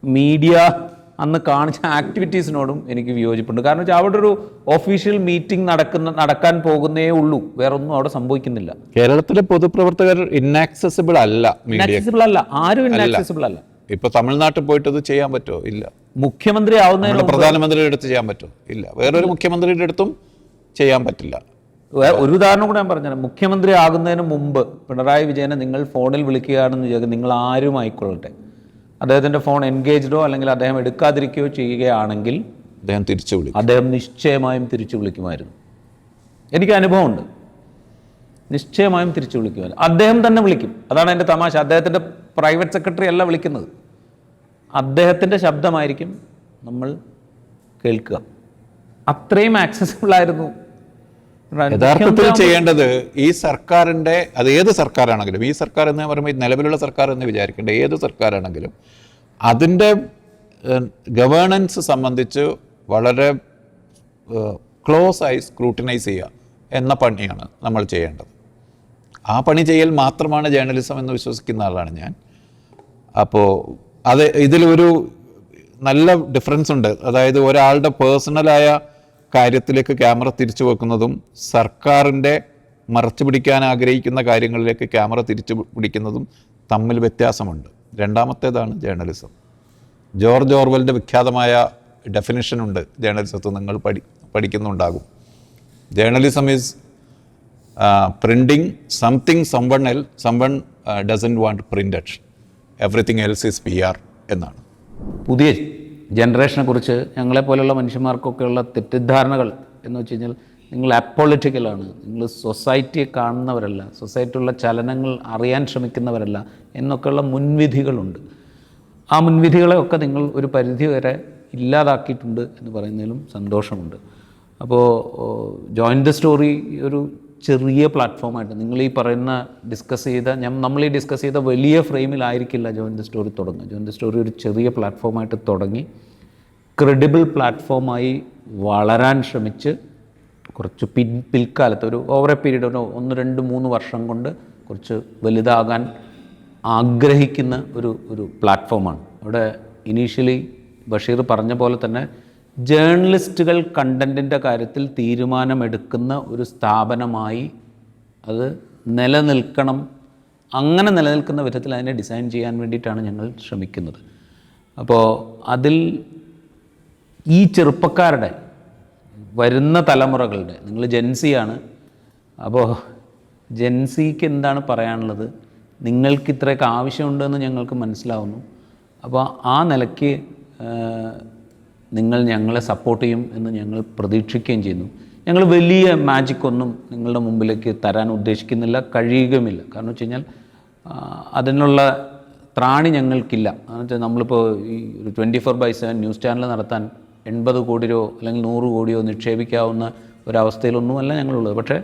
മീഡിയ അന്ന് കാണിച്ച ആക്ടിവിറ്റീസിനോടും എനിക്ക് വിയോജിപ്പുണ്ട്. കാരണം വെച്ചാൽ അവിടെ ഒരു ഒഫീഷ്യൽ മീറ്റിംഗ് നടക്കാൻ പോകുന്നേ ഉള്ളൂ, വേറൊന്നും അവിടെ സംഭവിക്കുന്നില്ല. കേരളത്തിലെ പൊതുപ്രവർത്തകർ ഇന്നാക്സസിബിൾ അല്ല, ആരും ഇന്നാക്സസിബിൾ അല്ല. ഇപ്പൊ തമിഴ്നാട്ടിൽ പോയിട്ട് ഇത് ചെയ്യാൻ പറ്റുമോ? ഇല്ല. മുഖ്യമന്ത്രി ആവുന്നതിന് പ്രധാനമന്ത്രിയുടെ അടുത്ത് ചെയ്യാൻ പറ്റുമോ? ഇല്ല. വേറൊരു മുഖ്യമന്ത്രിയുടെ അടുത്തും ചെയ്യാൻ പറ്റില്ല. ഒരു ഉദാഹരണം കൂടെ ഞാൻ പറഞ്ഞാൽ, മുഖ്യമന്ത്രി ആകുന്നതിന് മുമ്പ് പിണറായി വിജയനെ നിങ്ങൾ ഫോണിൽ വിളിക്കുകയാണെന്ന് വിചാരിക്കും, നിങ്ങൾ ആരും ആയിക്കൊള്ളട്ടെ, അദ്ദേഹത്തിൻ്റെ ഫോൺ എൻഗേജ്ഡോ അല്ലെങ്കിൽ അദ്ദേഹം എടുക്കാതിരിക്കുകയോ ചെയ്യുകയാണെങ്കിൽ അദ്ദേഹം നിശ്ചയമായും തിരിച്ചു വിളിക്കുമായിരുന്നു. എനിക്ക് അനുഭവമുണ്ട്. നിശ്ചയമായും തിരിച്ചു വിളിക്കുമായിരുന്നു. അദ്ദേഹം തന്നെ വിളിക്കും. അതാണ് എൻ്റെ തമാശ. അദ്ദേഹത്തിൻ്റെ പ്രൈവറ്റ് സെക്രട്ടറി അല്ല വിളിക്കുന്നത്, അദ്ദേഹത്തിൻ്റെ ശബ്ദമായിരിക്കും നമ്മൾ കേൾക്കുക. അത്രയും ആക്സസിബിൾ ആയിരുന്നു. യഥാർത്ഥത്തിൽ ചെയ്യേണ്ടത് ഈ സർക്കാരിൻ്റെ, അത് ഏത് സർക്കാരാണെങ്കിലും, ഈ സർക്കാർ എന്ന് പറയുമ്പോൾ നിലവിലുള്ള സർക്കാർ എന്ന് വിചാരിക്കേണ്ട ഏത് സർക്കാരാണെങ്കിലും അതിൻ്റെ ഗവേണൻസ് സംബന്ധിച്ച് വളരെ ക്ലോസ് ആയി സ്ക്രൂട്ടിനൈസ് ചെയ്യുക എന്ന പണിയാണ് നമ്മൾ ചെയ്യേണ്ടത്. ആ പണി ചെയ്യൽ മാത്രമാണ് ജേർണലിസം എന്ന് വിശ്വസിക്കുന്ന ആളാണ് ഞാൻ. അപ്പോൾ ഇതിലൊരു നല്ല ഡിഫറൻസ് ഉണ്ട്. അതായത് ഒരാളുടെ പേഴ്സണലായ കാര്യത്തിലേക്ക് ക്യാമറ തിരിച്ചു വെക്കുന്നതും സർക്കാരിൻ്റെ മറച്ചു പിടിക്കാൻ ആഗ്രഹിക്കുന്ന കാര്യങ്ങളിലേക്ക് ക്യാമറ തിരിച്ചു പിടിക്കുന്നതും തമ്മിൽ വ്യത്യാസമുണ്ട്. രണ്ടാമത്തേതാണ് ജേർണലിസം. ജോർജ് ഓർവെലിൻ്റെ വിഖ്യാതമായ ഡെഫിനിഷനുണ്ട് ജേർണലിസത്തിൽ, നിങ്ങൾ പഠിക്കുന്നുണ്ടാകും. Journalism is printing something someone doesn't want printed, everything else is PR എന്നാണ്. പുതിയ ജനറേഷനെ കുറിച്ച് ഞങ്ങളെപ്പോലുള്ള മനുഷ്യന്മാർക്കൊക്കെയുള്ള തെറ്റിദ്ധാരണകൾ എന്ന് വെച്ച് കഴിഞ്ഞാൽ, നിങ്ങൾ അപ്പോളിറ്റിക്കലാണ്, നിങ്ങൾ സൊസൈറ്റിയെ കാണുന്നവരല്ല, സൊസൈറ്റിയുള്ള ചലനങ്ങൾ അറിയാൻ ശ്രമിക്കുന്നവരല്ല എന്നൊക്കെയുള്ള മുൻവിധികളുണ്ട്. ആ മുൻവിധികളെയൊക്കെ നിങ്ങൾ ഒരു പരിധി വരെ ഇല്ലാതാക്കിയിട്ടുണ്ട് എന്ന് പറയുന്നതിലും സന്തോഷമുണ്ട്. അപ്പോൾ ജോയിൻ ദ സ്റ്റോറി ഒരു ചെറിയ പ്ലാറ്റ്ഫോമായിട്ട് നിങ്ങൾ ഈ പറയുന്ന നമ്മൾ ഈ ഡിസ്കസ് ചെയ്ത വലിയ ഫ്രെയിമിലായിരിക്കില്ല ജോയിൻ ദ സ്റ്റോറി തുടങ്ങുക. ജോയിൻ ദ സ്റ്റോറി ഒരു ചെറിയ പ്ലാറ്റ്ഫോമായിട്ട് തുടങ്ങി ക്രെഡിബിൾ പ്ലാറ്റ്ഫോമായി വളരാൻ ശ്രമിച്ച് കുറച്ച് പിൽക്കാലത്ത് ഒരു ഓവർ എ പീരീഡ്, 1, 2, 3 വർഷം കൊണ്ട് കുറച്ച് വലുതാകാൻ ആഗ്രഹിക്കുന്ന ഒരു പ്ലാറ്റ്ഫോമാണ്. അവിടെ ഇനീഷ്യലി ബഷീർ പറഞ്ഞ പോലെ തന്നെ ജേർണലിസ്റ്റുകൾ കണ്ടൻറ്റിൻ്റെ കാര്യത്തിൽ തീരുമാനമെടുക്കുന്ന ഒരു സ്ഥാപനമായി അത് നിലനിൽക്കണം. അങ്ങനെ നിലനിൽക്കുന്ന വിധത്തിൽ അതിനെ ഡിസൈൻ ചെയ്യാൻ വേണ്ടിയിട്ടാണ് ഞങ്ങൾ ശ്രമിക്കുന്നത്. അപ്പോൾ അതിൽ ഈ ചെറുപ്പക്കാരുടെ വരുന്ന തലമുറകളുടെ, നിങ്ങൾ ജെൻസിയാണ്, അപ്പോൾ ജെൻസിക്ക് എന്താണ് പറയാനുള്ളത്, നിങ്ങൾക്ക് ഇത്രയൊക്കെ ആവശ്യമുണ്ടെന്ന് ഞങ്ങൾക്ക് മനസ്സിലാവുന്നു. അപ്പോൾ ആ നിലയ്ക്ക് നിങ്ങൾ ഞങ്ങളെ സപ്പോർട്ട് ചെയ്യും എന്ന് ഞങ്ങൾ പ്രതീക്ഷിക്കുകയും ചെയ്യുന്നു. ഞങ്ങൾ വലിയ മാജിക്കൊന്നും നിങ്ങളുടെ മുമ്പിലേക്ക് തരാൻ ഉദ്ദേശിക്കുന്നില്ല, കഴിയുകയുമില്ല. കാരണം വെച്ച് കഴിഞ്ഞാൽ അതിനുള്ള ത്രാണി ഞങ്ങൾക്കില്ല. എന്ന് വെച്ചാൽ നമ്മളിപ്പോൾ ഈ ഒരു 24/7 ന്യൂസ് ചാനൽ നടത്താൻ 80 കോടിയോ അല്ലെങ്കിൽ 100 കോടിയോ നിക്ഷേപിക്കാവുന്ന ഒരവസ്ഥയിലൊന്നുമല്ല ഞങ്ങളുള്ളത്. പക്ഷേ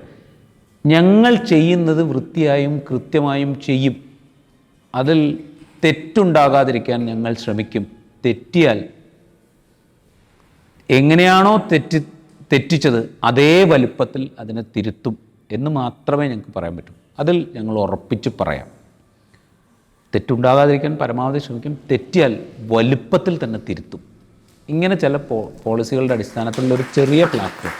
ഞങ്ങൾ ചെയ്യുന്നത് വൃത്തിയായും കൃത്യമായും ചെയ്യും. അതിൽ തെറ്റുണ്ടാകാതിരിക്കാൻ ഞങ്ങൾ ശ്രമിക്കും. തെറ്റിയാൽ എങ്ങനെയാണോ തെറ്റിച്ചത് അതേ വലുപ്പത്തിൽ അതിനെ തിരുത്തും എന്ന് മാത്രമേ ഞങ്ങൾക്ക് പറയാൻ പറ്റൂ. അതിൽ ഞങ്ങൾ ഉറപ്പിച്ച് പറയാം. തെറ്റുണ്ടാകാതിരിക്കാൻ പരമാവധി ശ്രമിക്കും. തെറ്റിയാൽ വലുപ്പത്തിൽ തന്നെ തിരുത്തും. ഇങ്ങനെ ചില പോളിസികളുടെ അടിസ്ഥാനത്തിലുള്ള ഒരു ചെറിയ പ്ലാറ്റ്ഫോം